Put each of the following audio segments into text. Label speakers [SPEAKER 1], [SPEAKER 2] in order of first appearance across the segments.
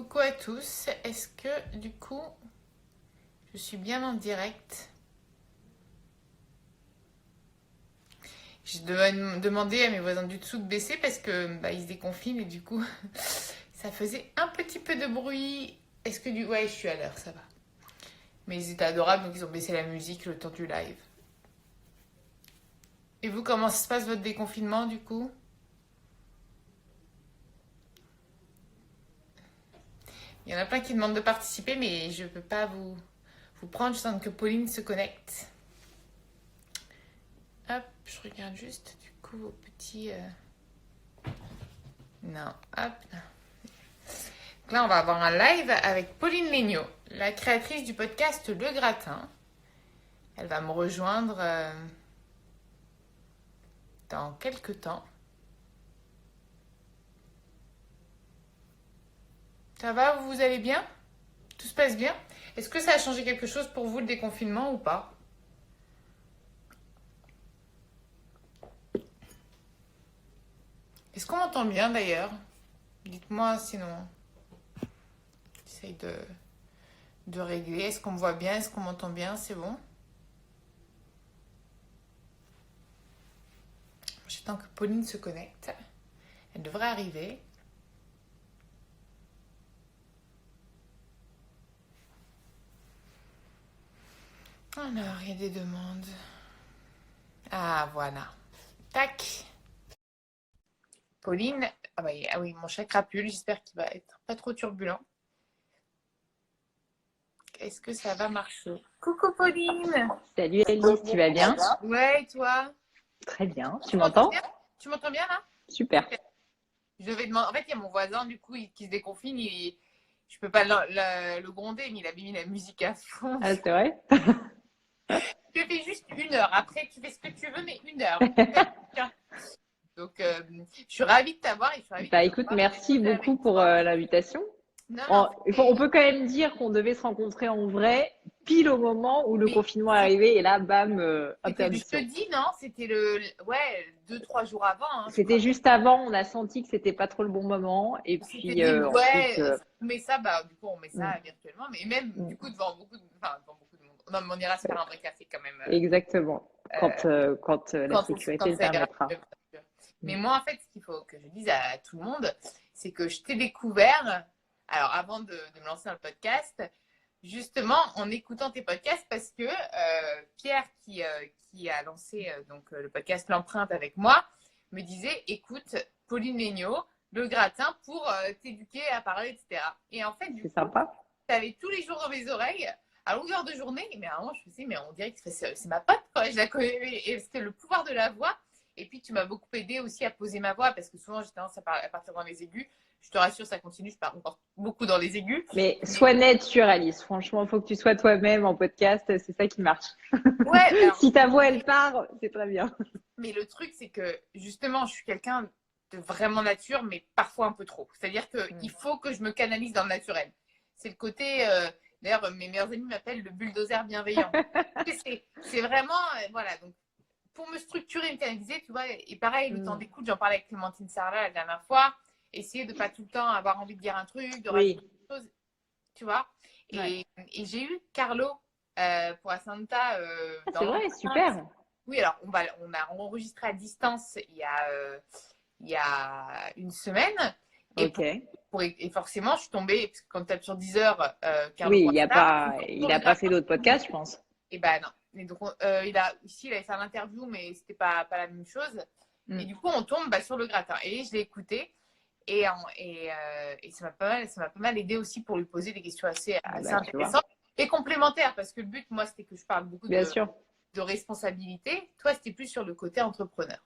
[SPEAKER 1] Coucou à tous. Est-ce que du coup, je suis bien en direct? Je dois demander à mes voisins du dessous de baisser parce que ils se déconfinent et du coup, ça faisait un petit peu de bruit. Est-ce que du... Ouais, je suis à l'heure, ça va. Mais ils étaient adorables, donc ils ont baissé la musique le temps du live. Et vous, comment se passe votre déconfinement du coup? Il y en a plein qui demandent de participer, mais je ne peux pas vous prendre. Je sens que Pauline se connecte. Hop, je regarde juste du coup vos petits... Non, hop. Donc là, on va avoir un live avec Pauline Legnaud, la créatrice du podcast Le Gratin. Elle va me rejoindre dans quelques temps. Ça va, vous allez bien? Tout se passe bien? Est-ce que ça a changé quelque chose pour vous le déconfinement ou pas? Est-ce qu'on m'entend bien d'ailleurs? Dites-moi sinon. J'essaye de régler. Est-ce qu'on me voit bien? Est-ce qu'on m'entend bien? C'est bon? J'attends que Pauline se connecte. Elle devrait arriver. Alors, il y a des demandes. Ah, voilà. Tac. Pauline. Ah oui, mon chat crapule. J'espère qu'il va être pas trop turbulent. Est-ce que ça va marcher? Coucou Pauline.
[SPEAKER 2] Salut Alice, tu vas bien?
[SPEAKER 1] Ouais, et toi?
[SPEAKER 2] Très bien. Tu
[SPEAKER 1] Tu m'entends
[SPEAKER 2] m'entends?
[SPEAKER 1] bien? Tu m'entends bien là?
[SPEAKER 2] Super.
[SPEAKER 1] Je vais demander. En fait, il y a mon voisin du coup qui se déconfine. Je peux pas le gronder, mais il a mis la musique à fond.
[SPEAKER 2] Ah, c'est vrai?
[SPEAKER 1] Je fais juste 1 heure. Après, tu fais ce que tu veux, mais 1 heure. Donc, je suis ravie de t'avoir et je suis ravie de
[SPEAKER 2] Bah
[SPEAKER 1] te
[SPEAKER 2] écoute,
[SPEAKER 1] voir
[SPEAKER 2] merci
[SPEAKER 1] échanger
[SPEAKER 2] beaucoup
[SPEAKER 1] avec
[SPEAKER 2] pour
[SPEAKER 1] toi.
[SPEAKER 2] l'invitation.
[SPEAKER 1] Non, non,
[SPEAKER 2] On peut quand même dire qu'on devait se rencontrer en vrai, pile au moment où le
[SPEAKER 1] mais
[SPEAKER 2] confinement est arrivé, et là, bam,
[SPEAKER 1] c'était le
[SPEAKER 2] interdiction.
[SPEAKER 1] jeudi, non? C'était ouais, 2, 3 jours avant, hein, je
[SPEAKER 2] C'était
[SPEAKER 1] crois.
[SPEAKER 2] juste avant, on a senti que c'était pas trop le bon moment, et
[SPEAKER 1] C'était
[SPEAKER 2] puis
[SPEAKER 1] début.
[SPEAKER 2] ensuite,
[SPEAKER 1] Ouais, on met ça, du coup, on met
[SPEAKER 2] mm,
[SPEAKER 1] ça virtuellement, mais même
[SPEAKER 2] mm,
[SPEAKER 1] du coup devant beaucoup de monde. Non, mais on ira se faire un vrai café quand même
[SPEAKER 2] exactement,
[SPEAKER 1] euh,
[SPEAKER 2] quand la
[SPEAKER 1] quand
[SPEAKER 2] sécurité le
[SPEAKER 1] ça ira
[SPEAKER 2] permettra.
[SPEAKER 1] mieux, bien sûr.
[SPEAKER 2] Mm.
[SPEAKER 1] Mais moi, en fait, ce qu'il faut que je dise à tout le monde, c'est que je t'ai découvert, alors avant de me lancer dans le podcast, justement en écoutant tes podcasts, parce que Pierre, qui a lancé le podcast L'Empreinte avec moi, me disait, écoute, Pauline Legnaud, le gratin pour t'éduquer à parler, etc. Et en fait, du
[SPEAKER 2] C'est
[SPEAKER 1] coup,
[SPEAKER 2] sympa.
[SPEAKER 1] tu avais tous les jours dans mes oreilles, à longueur de journée, mais à un moment, je me disais, mais on dirait que c'est ma pote, quoi. Je la connais, et c'était le pouvoir de la voix. Et puis, tu m'as beaucoup aidé aussi à poser ma voix, parce que souvent, j'ai tendance à partir dans les aigus. Je te rassure, ça continue, je pars encore beaucoup dans les aigus.
[SPEAKER 2] Mais
[SPEAKER 1] Mais
[SPEAKER 2] sois nette sur Alice. Franchement, il faut que tu sois toi-même en podcast. C'est ça qui marche.
[SPEAKER 1] ouais, alors,
[SPEAKER 2] Si ta voix, elle part, c'est très bien.
[SPEAKER 1] mais le truc, c'est que justement, je suis quelqu'un de vraiment nature, mais parfois un peu trop. C'est-à-dire qu'il faut que je me canalise dans le naturel. C'est le côté. D'ailleurs, mes meilleurs amis m'appellent le bulldozer bienveillant. C'est vraiment. Voilà. Donc, pour me structurer, me canaliser, tu vois, et pareil, le temps d'écoute, j'en parlais avec Clémentine Sarlat la dernière fois. Essayer de pas tout le temps avoir envie de dire un truc, de rajouter
[SPEAKER 2] Oui.
[SPEAKER 1] des choses, tu vois.
[SPEAKER 2] Ouais.
[SPEAKER 1] Et j'ai eu Carlo pour Asanta
[SPEAKER 2] Ah,
[SPEAKER 1] dans
[SPEAKER 2] c'est vrai,
[SPEAKER 1] l'empreinte.
[SPEAKER 2] super.
[SPEAKER 1] Oui, alors on a enregistré à distance il y a une semaine. Et,
[SPEAKER 2] Ok.
[SPEAKER 1] et forcément, je suis tombée, parce que quand tu tapes sur 10 heures, Carlo
[SPEAKER 2] Oui,
[SPEAKER 1] Costa,
[SPEAKER 2] il
[SPEAKER 1] sur
[SPEAKER 2] a
[SPEAKER 1] le
[SPEAKER 2] pas fait
[SPEAKER 1] gratin.
[SPEAKER 2] d'autres podcasts, je pense.
[SPEAKER 1] Et ben non. Et donc, ici, il avait fait l'interview, mais c'était pas la même chose. Et
[SPEAKER 2] Mm.
[SPEAKER 1] du coup, on tombe sur le gratin. Et je l'ai écouté. Et ça m'a pas mal aidé aussi pour lui poser des questions
[SPEAKER 2] Ah
[SPEAKER 1] assez
[SPEAKER 2] bah, tu vois.
[SPEAKER 1] intéressantes et complémentaires. Parce que le but, moi, c'était que je parle beaucoup
[SPEAKER 2] Bien sûr.
[SPEAKER 1] de responsabilité. Toi, c'était plus sur le côté entrepreneur.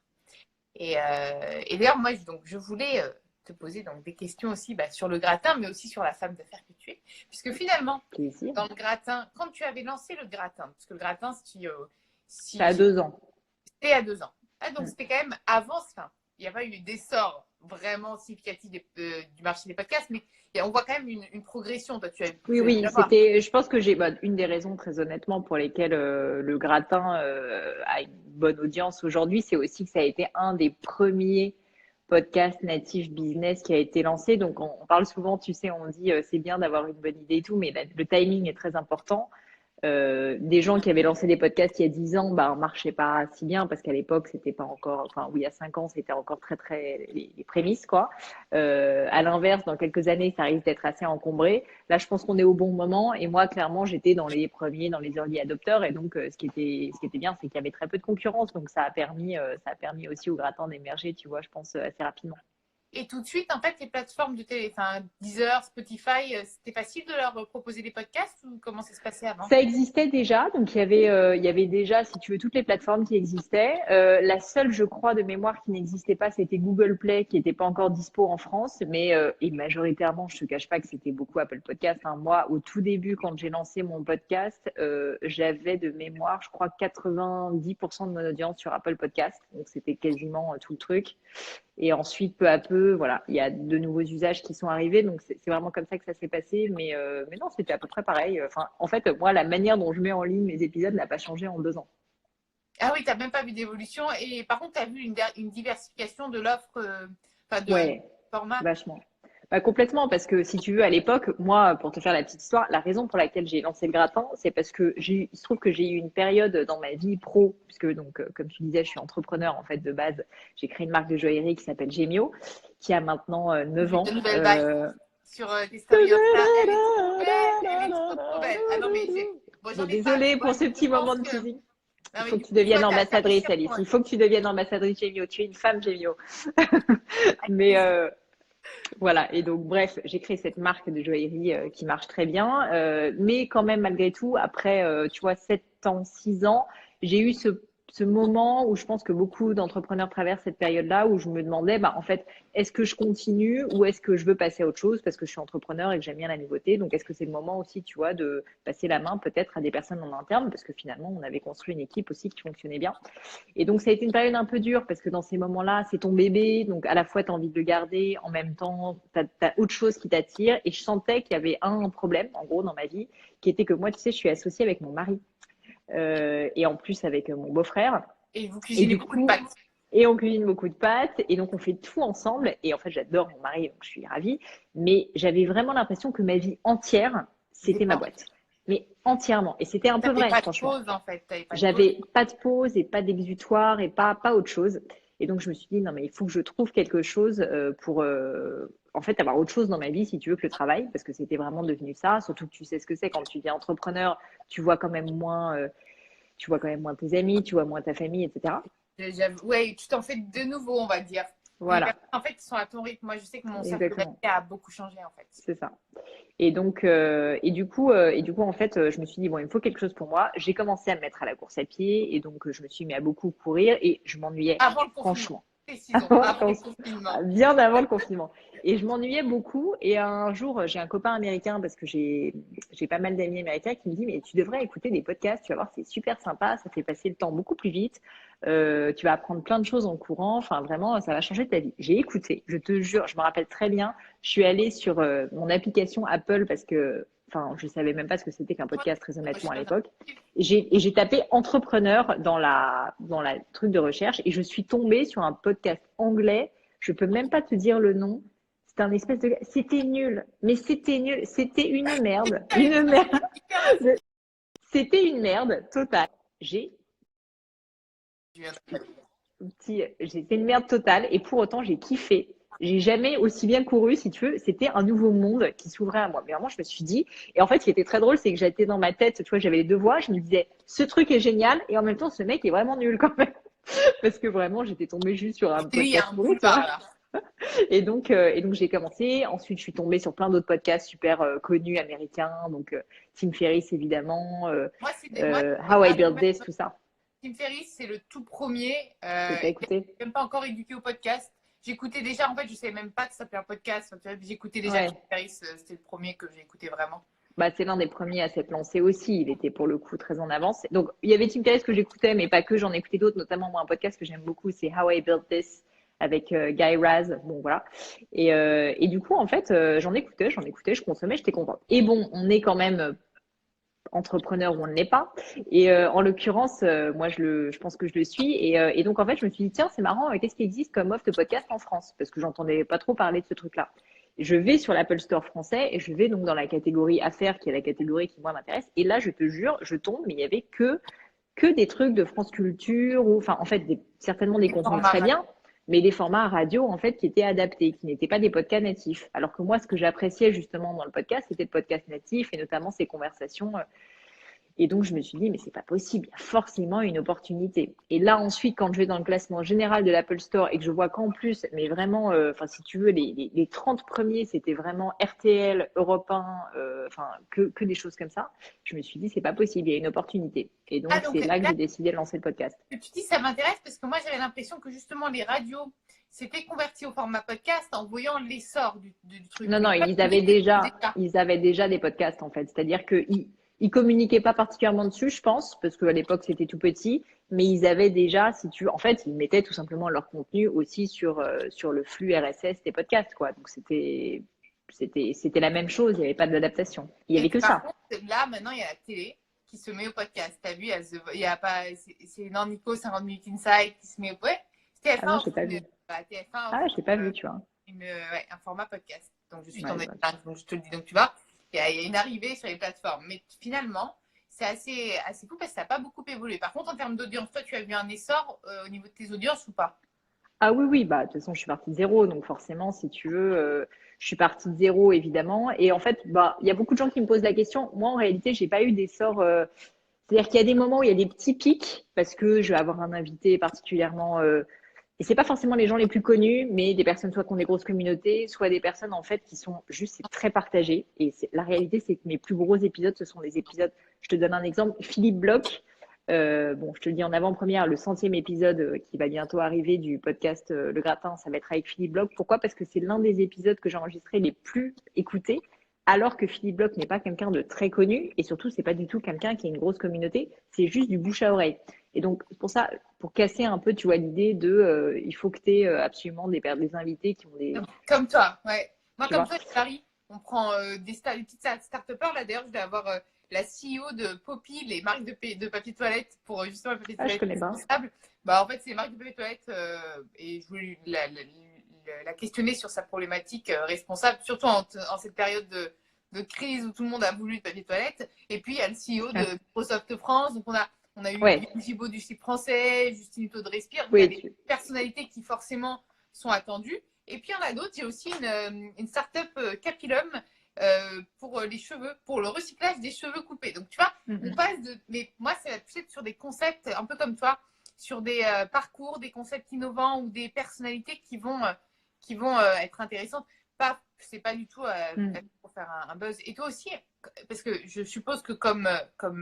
[SPEAKER 1] Et d'ailleurs, moi, je voulais te poser des questions aussi sur le gratin, mais aussi sur la femme d'affaires que tu es. Puisque finalement,
[SPEAKER 2] Plaisir.
[SPEAKER 1] dans le gratin, quand tu avais lancé le gratin, parce que le gratin,
[SPEAKER 2] Ça a 2 ans.
[SPEAKER 1] c'était à 2 ans. Ah, donc,
[SPEAKER 2] Mm.
[SPEAKER 1] c'était quand même avant, enfin, il n'y a pas eu d'essor vraiment significatif du marché des podcasts, mais on voit quand même une progression. Toi,
[SPEAKER 2] Oui,
[SPEAKER 1] tu as dû
[SPEAKER 2] oui,
[SPEAKER 1] l'avoir.
[SPEAKER 2] je pense que une des raisons, très honnêtement, pour lesquelles le gratin a une bonne audience aujourd'hui, c'est aussi que ça a été un des premiers podcast natif business qui a été lancé. Donc, on parle souvent, tu sais, on dit c'est bien d'avoir une bonne idée et tout, mais le timing est très important. Des gens qui avaient lancé des podcasts il y a 10 ans, bah, marchaient pas si bien parce qu'à l'époque, c'était pas encore, enfin, oui, il y a 5 ans, c'était encore très, très les prémices, quoi. À l'inverse, dans quelques années, ça risque d'être assez encombré. Là, je pense qu'on est au bon moment. Et moi, clairement, j'étais dans les premiers, dans les early adopters. Et donc, ce qui était bien, c'est qu'il y avait très peu de concurrence. Donc, ça a permis aussi au gratin d'émerger, tu vois, je pense, assez rapidement.
[SPEAKER 1] Et tout de suite, en fait, les plateformes de télé, enfin, Deezer, Spotify, c'était facile de leur proposer des podcasts ou comment ça se passait avant?
[SPEAKER 2] Ça existait déjà, donc il y avait déjà, si tu veux, toutes les plateformes qui existaient. La seule, je crois, de mémoire qui n'existait pas, c'était Google Play, qui n'était pas encore dispo en France, mais et majoritairement, je te cache pas que c'était beaucoup Apple Podcast, hein. Moi, au tout début, quand j'ai lancé mon podcast, j'avais de mémoire, je crois, 90% de mon audience sur Apple Podcast, donc c'était quasiment tout le truc. Et ensuite, peu à peu, voilà, il y a de nouveaux usages qui sont arrivés. Donc, c'est vraiment comme ça que ça s'est passé. Mais non, c'était à peu près pareil. Enfin, en fait, moi, la manière dont je mets en ligne mes épisodes n'a pas changé en 2 ans.
[SPEAKER 1] Ah oui, tu n'as même pas vu d'évolution. Et par contre, tu as vu une diversification de l'offre, enfin, de
[SPEAKER 2] Ouais,
[SPEAKER 1] format.
[SPEAKER 2] vachement. Bah, complètement, parce que si tu veux, à l'époque, moi, pour te faire la petite histoire, la raison pour laquelle j'ai lancé le gratin, c'est parce que il se trouve que j'ai eu une période dans ma vie pro, puisque donc, comme tu disais, je suis entrepreneur en fait de base. J'ai créé une marque de joaillerie qui s'appelle Gemio, qui a maintenant
[SPEAKER 1] J'ai
[SPEAKER 2] 9
[SPEAKER 1] vu de
[SPEAKER 2] ans.
[SPEAKER 1] nouvelles bagues sur tes stories Insta. Elle est trop belle. Elle est trop, trop belle. Ah non, mais bon,
[SPEAKER 2] Bon,
[SPEAKER 1] j'en ai pas. Mais
[SPEAKER 2] désolée
[SPEAKER 1] moi,
[SPEAKER 2] pour ce
[SPEAKER 1] je
[SPEAKER 2] petit
[SPEAKER 1] pense
[SPEAKER 2] moment de
[SPEAKER 1] que.
[SPEAKER 2] teasing.
[SPEAKER 1] Non,
[SPEAKER 2] Il
[SPEAKER 1] mais
[SPEAKER 2] faut que
[SPEAKER 1] du
[SPEAKER 2] tu
[SPEAKER 1] coup, tu vois,
[SPEAKER 2] deviennes
[SPEAKER 1] ça
[SPEAKER 2] ambassadrice,
[SPEAKER 1] déchire
[SPEAKER 2] Alice.
[SPEAKER 1] pour.
[SPEAKER 2] Il faut que tu deviennes ambassadrice Gemio. Tu es une femme Gemio.
[SPEAKER 1] Avec
[SPEAKER 2] Mais
[SPEAKER 1] plaisir.
[SPEAKER 2] voilà. Et donc, bref, j'ai créé cette marque de joaillerie qui marche très bien. Mais quand même, malgré tout, après, tu vois, 7 ans, 6 ans, j'ai eu ce moment où je pense que beaucoup d'entrepreneurs traversent cette période-là où je me demandais, bah, en fait, est-ce que je continue ou est-ce que je veux passer à autre chose parce que je suis entrepreneur et que j'aime bien la nouveauté. Donc, est-ce que c'est le moment aussi, tu vois, de passer la main peut-être à des personnes en interne parce que finalement, on avait construit une équipe aussi qui fonctionnait bien. Et donc, ça a été une période un peu dure parce que dans ces moments-là, c'est ton bébé. Donc, à la fois, tu as envie de le garder, en même temps, tu as autre chose qui t'attire. Et je sentais qu'il y avait un problème, en gros, dans ma vie, qui était que moi, tu sais, je suis associée avec mon mari et en plus avec mon beau-frère.
[SPEAKER 1] Et vous
[SPEAKER 2] Et
[SPEAKER 1] cuisinez
[SPEAKER 2] du
[SPEAKER 1] beaucoup de
[SPEAKER 2] coup,
[SPEAKER 1] pâtes.
[SPEAKER 2] et on cuisine beaucoup de pâtes et donc on fait tout ensemble. Et en fait, j'adore mon mari, donc je suis ravie. Mais j'avais vraiment l'impression que ma vie entière,
[SPEAKER 1] C'était
[SPEAKER 2] c'était ma
[SPEAKER 1] pas.
[SPEAKER 2] boîte. Mais entièrement. Et c'était un peu
[SPEAKER 1] T'avais
[SPEAKER 2] vrai,
[SPEAKER 1] pas de
[SPEAKER 2] franchement.
[SPEAKER 1] pause, en fait. T'avais pas de pause.
[SPEAKER 2] J'avais pas de pause et pas d'exutoire et pas autre chose. Et donc, je me suis dit, non, mais il faut que je trouve quelque chose pour, en fait, avoir autre chose dans ma vie, si tu veux, que le travail, parce que c'était vraiment devenu ça. Surtout que tu sais ce que c'est quand tu deviens entrepreneur, tu vois quand même moins, tu vois quand même moins tes amis, tu vois moins ta famille, etc.
[SPEAKER 1] Ouais, tu t'en fais de nouveau, on va dire. Les
[SPEAKER 2] Voilà,
[SPEAKER 1] personnes, en fait, sont à ton rythme. Moi, je sais que mon cercle d'amis
[SPEAKER 2] exactement,
[SPEAKER 1] a beaucoup changé, en fait.
[SPEAKER 2] c'est ça. Et donc, et du coup, en fait, je me suis dit, bon, il me faut quelque chose pour moi. J'ai commencé à me mettre à la course à pied et donc, je me suis mis à beaucoup courir et je m'ennuyais,
[SPEAKER 1] Avant le confinement,
[SPEAKER 2] franchement.
[SPEAKER 1] précisons. Avant le confinement.
[SPEAKER 2] Bien avant le confinement. Et je m'ennuyais beaucoup. Et un jour, j'ai un copain américain, parce que j'ai pas mal d'amis américains, qui me dit, mais tu devrais écouter des podcasts, tu vas voir, c'est super sympa, ça fait passer le temps beaucoup plus vite. Tu vas apprendre plein de choses en courant. Enfin, vraiment, ça va changer ta vie. J'ai écouté, je te jure, je me rappelle très bien. Je suis allée sur mon application Apple parce que, enfin, je savais même pas ce que c'était qu'un
[SPEAKER 1] Moi,
[SPEAKER 2] podcast, très honnêtement, à
[SPEAKER 1] je-
[SPEAKER 2] l'époque. Et j'ai tapé entrepreneur dans la truc de recherche et je suis tombée sur un podcast anglais. Je peux même pas te dire le nom. C'était un espèce de, c'était nul, mais c'était nul, c'était une merde, une merde, c'était une merde totale. J'ai C'était une merde totale et pour autant j'ai kiffé. J'ai jamais aussi bien couru, si tu veux. C'était un nouveau monde qui s'ouvrait à moi. Mais vraiment, je me suis dit, et en fait, ce qui était très drôle, c'est que j'étais dans ma tête, tu vois, j'avais les deux voix. Je me disais, ce truc est génial, et en même temps, ce mec est vraiment nul quand même, parce que vraiment, j'étais tombée juste sur un
[SPEAKER 1] Oui, il y a
[SPEAKER 2] podcast
[SPEAKER 1] un
[SPEAKER 2] pourri, tu vois.
[SPEAKER 1] boulevard, là.
[SPEAKER 2] Et donc j'ai commencé. Ensuite, je suis tombée sur plein d'autres podcasts super connus américains, donc Tim Ferriss évidemment,
[SPEAKER 1] Moi,
[SPEAKER 2] How I
[SPEAKER 1] avant
[SPEAKER 2] Built
[SPEAKER 1] même
[SPEAKER 2] This, tout ça.
[SPEAKER 1] Tim Ferriss, c'est le tout premier.
[SPEAKER 2] Que t'as
[SPEAKER 1] Je
[SPEAKER 2] écouté?
[SPEAKER 1] même pas encore éduqué au podcast. J'écoutais déjà, en fait, je savais même pas que ça s'appelait un podcast. J'écoutais déjà Tim
[SPEAKER 2] Ouais.
[SPEAKER 1] Ferriss, c'était le premier que j'ai écouté vraiment.
[SPEAKER 2] Bah, c'est l'un des premiers à s'être lancé aussi. Il était pour le coup très en avance. Donc, il y avait Tim Ferriss que j'écoutais, mais pas que. J'en écoutais d'autres, notamment moi, un podcast que j'aime beaucoup, c'est How I Built This avec Guy Raz. Bon, voilà. Et du coup, en fait, j'en écoutais, je consommais, j'étais contente. Et bon, on est quand même entrepreneur ou on ne l'est pas. Et en l'occurrence, moi, je pense que je le suis. Et donc, en fait, je me suis dit, tiens, c'est marrant, qu'est-ce qui existe comme offre de podcast en France? Parce que j'entendais pas trop parler de ce truc-là. Je vais sur l'Apple Store français et je vais donc dans la catégorie affaires, qui est la catégorie qui, moi, m'intéresse. Et là, je te jure, je tombe, mais il y avait que des trucs de France Culture, ou enfin, en fait, certainement des contenus très bien, mais des formats radio, en fait, qui étaient adaptés, qui n'étaient pas des podcasts natifs. Alors que moi, ce que j'appréciais justement dans le podcast, c'était le podcast natif et notamment ces conversations et donc, je me suis dit, mais c'est pas possible, il y a forcément une opportunité. Et là, ensuite, quand je vais dans le classement général de l'Apple Store et que je vois qu'en plus, mais vraiment, enfin, si tu veux, les 30 premiers, c'était vraiment RTL, Europe 1, enfin, que des choses comme ça, je me suis dit, c'est pas possible, il y a une opportunité. Et donc,
[SPEAKER 1] donc
[SPEAKER 2] c'est là que
[SPEAKER 1] là,
[SPEAKER 2] j'ai décidé de lancer le podcast.
[SPEAKER 1] tu dis, ça m'intéresse parce que moi, j'avais l'impression que justement, les radios s'étaient converties au format podcast en voyant l'essor du truc.
[SPEAKER 2] Non,
[SPEAKER 1] Mais
[SPEAKER 2] non,
[SPEAKER 1] toi,
[SPEAKER 2] ils avaient déjà des podcasts, en fait. C'est-à-dire qu'ils communiquaient pas particulièrement dessus, je pense, parce qu'à l'époque, c'était tout petit, mais ils avaient déjà, si tu veux, en fait, ils mettaient tout simplement leur contenu aussi sur le flux RSS des podcasts, quoi. Donc, c'était la même chose, il n'y avait pas d'adaptation. Il y
[SPEAKER 1] Et
[SPEAKER 2] avait que
[SPEAKER 1] par
[SPEAKER 2] ça.
[SPEAKER 1] contre, là, maintenant, il y a la télé qui se met au podcast. T'as vu, il y a pas, c'est dans Nico 50 minutes inside qui se met au ouais.
[SPEAKER 2] Ah non,
[SPEAKER 1] TF1
[SPEAKER 2] je l'ai pas vu.
[SPEAKER 1] TF1
[SPEAKER 2] Ah, je l'ai pas vu, tu vois.
[SPEAKER 1] ouais, un format podcast. Donc, je suis
[SPEAKER 2] Ouais,
[SPEAKER 1] tombée
[SPEAKER 2] bah,
[SPEAKER 1] dedans, donc je te le dis. Donc, tu vois, il y a une arrivée sur les plateformes. Mais finalement, c'est assez fou parce que ça n'a pas beaucoup évolué. Par contre, en termes d'audience, toi, tu as vu un essor au niveau de tes audiences ou pas?
[SPEAKER 2] Ah oui, oui, bah, de toute façon, je suis partie de zéro, donc forcément, si tu veux, je suis partie de zéro, évidemment. Et en fait, bah, il y a beaucoup de gens qui me posent la question. Moi, en réalité, j'ai pas eu d'essor. C'est-à-dire qu'il y a des moments où il y a des petits pics, parce que je vais avoir un invité particulièrement. Et c'est pas forcément les gens les plus connus, mais des personnes soit qui ont des grosses communautés, soit des personnes en fait qui sont juste c'est très partagées. Et la réalité, c'est que mes plus gros épisodes, ce sont des épisodes. Je te donne un exemple. Philippe Bloch. Bon, je te le dis en avant-première, le 100e épisode qui va bientôt arriver du podcast Le Gratin, ça va être avec Philippe Bloch. Pourquoi? Parce que c'est l'un des épisodes que j'ai enregistré les plus écoutés, alors que Philippe Bloch n'est pas quelqu'un de très connu et surtout, c'est pas du tout quelqu'un qui a une grosse communauté, c'est juste du bouche à oreille. Et donc, c'est pour ça, pour casser un peu, tu vois, l'idée de il faut que tu aies absolument des invités qui ont des.
[SPEAKER 1] Comme toi, ouais. Moi,
[SPEAKER 2] Tu
[SPEAKER 1] comme
[SPEAKER 2] vois?
[SPEAKER 1] toi, Paris, on prend des petites start-upers. Là, d'ailleurs, je vais avoir la CEO de Poppy, les marques de papier toilette, pour justement le papier
[SPEAKER 2] Ah, je
[SPEAKER 1] toilette
[SPEAKER 2] connais pas.
[SPEAKER 1] responsable. Bah, en fait, c'est les marques de papier toilette et je voulais la questionner sur sa problématique responsable, surtout en cette période de crise où tout le monde a voulu de papier toilette. Et puis, il y a le CEO de Microsoft France. Donc, on a eu
[SPEAKER 2] Ouais.
[SPEAKER 1] Gibaud du site français, Justine Hutto de Respire. Donc, il y a
[SPEAKER 2] Oui,
[SPEAKER 1] des personnalités qui forcément sont attendues. Et puis, il y en a d'autres. Il y a aussi une start-up Capilum pour les cheveux, pour le recyclage des cheveux coupés. Donc, tu vois, on passe de. Mais moi, c'est peut-être sur des concepts un peu comme toi, sur des parcours, des concepts innovants ou des personnalités qui vont être intéressantes. C'est pas du tout pour faire un buzz. Et toi aussi, parce que je suppose que comme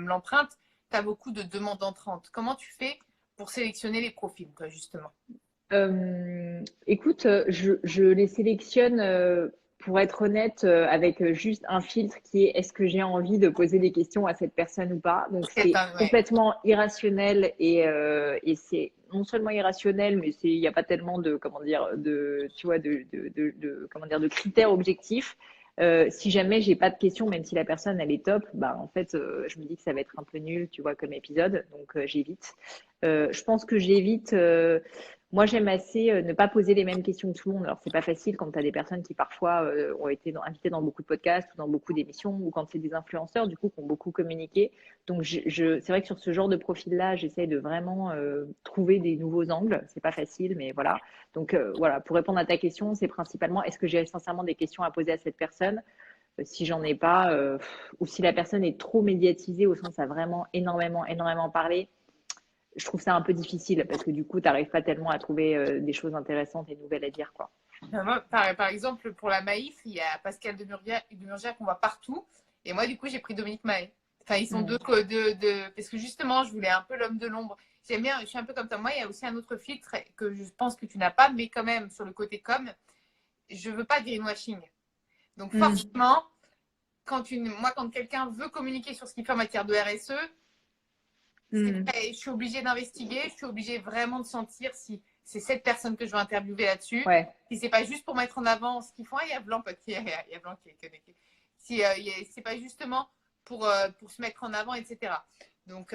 [SPEAKER 1] l'empreinte, tu as beaucoup de demandes entrantes. Comment tu fais pour sélectionner les profils, toi, justement?
[SPEAKER 2] Écoute, je les sélectionne, pour être honnête, avec juste un filtre qui est est-ce que j'ai envie de poser des questions à cette personne ou pas. Donc c'est
[SPEAKER 1] Ouais.
[SPEAKER 2] complètement irrationnel et c'est non seulement irrationnel, mais il n'y a pas tellement de comment dire tu vois comment dire de critères objectifs. Si jamais j'ai pas de questions, même si la personne elle est top, bah en fait je me dis que ça va être un peu nul, tu vois, comme épisode, donc j'évite. Je pense que j'évite. Moi, j'aime assez ne pas poser les mêmes questions que tout le monde. Alors, c'est pas facile quand tu as des personnes qui parfois ont été invitées dans beaucoup de podcasts ou dans beaucoup d'émissions ou quand c'est des influenceurs, du coup, qui ont beaucoup communiqué. Donc, c'est vrai que sur ce genre de profil-là, j'essaie de vraiment trouver des nouveaux angles. C'est pas facile, mais voilà. Donc, voilà, pour répondre à ta question, c'est principalement est-ce que j'ai sincèrement des questions à poser à cette personne? Si j'en ai pas, ou si la personne est trop médiatisée au sens à vraiment énormément, énormément parlé, je trouve ça un peu difficile parce que du coup, tu n'arrives pas tellement à trouver des choses intéressantes et nouvelles à dire, quoi.
[SPEAKER 1] Moi, par exemple, pour la Maïf, il y a Pascal Demurgia qu'on voit partout. Et moi, du coup, j'ai pris Dominique Mahé. Enfin, ils sont parce que justement, je voulais un peu l'homme de l'ombre. J'aime bien, je suis un peu comme toi. Moi, il y a aussi un autre filtre que je pense que tu n'as pas, mais quand même, sur le côté com, je veux pas de greenwashing. Donc, forcément, quand quelqu'un veut communiquer sur ce qu'il fait en matière de RSE, je suis obligée d'investiguer, je suis obligée vraiment de sentir si c'est cette personne que je veux interviewer là-dessus.
[SPEAKER 2] Ouais.
[SPEAKER 1] Si c'est pas juste pour mettre en avant ce qu'ils font, il y a Blanc, il y a Blanc qui est connecté. Si c'est pas justement pour se mettre en avant, etc. Donc,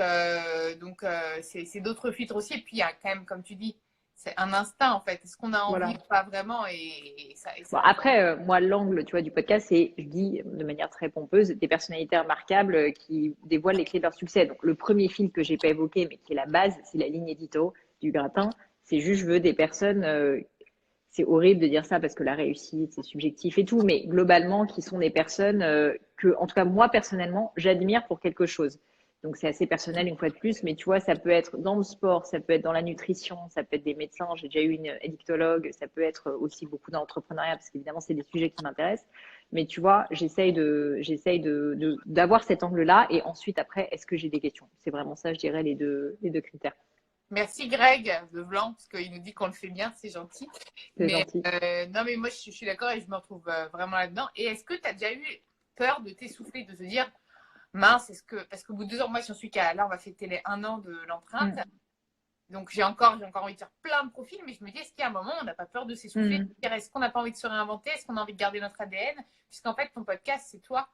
[SPEAKER 1] c'est d'autres filtres aussi. Et puis, il y a quand même, comme tu dis, c'est un instinct en fait. Est-ce qu'on a envie
[SPEAKER 2] Voilà.
[SPEAKER 1] ou pas vraiment et ça,
[SPEAKER 2] Bon, après, moi, l'angle, tu vois, du podcast, c'est, je dis de manière très pompeuse, des personnalités remarquables qui dévoilent les clés de leur succès. Donc, le premier fil que j'ai pas évoqué, mais qui est la base, c'est la ligne édito du gratin. C'est juste, je veux des personnes, c'est horrible de dire ça parce que la réussite, c'est subjectif et tout, mais globalement, qui sont des personnes que, en tout cas, moi, personnellement, j'admire pour quelque chose. Donc, c'est assez personnel une fois de plus, mais tu vois, ça peut être dans le sport, ça peut être dans la nutrition, ça peut être des médecins, j'ai déjà eu une édictologue, ça peut être aussi beaucoup dans l'entrepreneuriat, parce qu'évidemment, c'est des sujets qui m'intéressent. Mais tu vois, d'avoir cet angle-là, et ensuite, après, est-ce que j'ai des questions? C'est vraiment ça, je dirais, les deux critères.
[SPEAKER 1] merci Greg de Blanc, parce qu'il nous dit qu'on le fait bien, c'est gentil.
[SPEAKER 2] C'est
[SPEAKER 1] Mais
[SPEAKER 2] gentil.
[SPEAKER 1] non, mais moi, je suis d'accord et je me retrouve vraiment là-dedans. Et est-ce que tu as déjà eu peur de t'essouffler, de te dire, mince, parce qu'au bout de 2 ans, moi, si on suit qu'à là, on va fêter les 1 an de l'empreinte. Donc, j'ai encore envie de faire plein de profils, mais je me dis, est-ce qu'il y a un moment où on n'a pas peur de s'essouffler? Est-ce qu'on n'a pas envie de se réinventer? Est-ce qu'on a envie de garder notre ADN? Puisqu'en fait, ton podcast, c'est toi,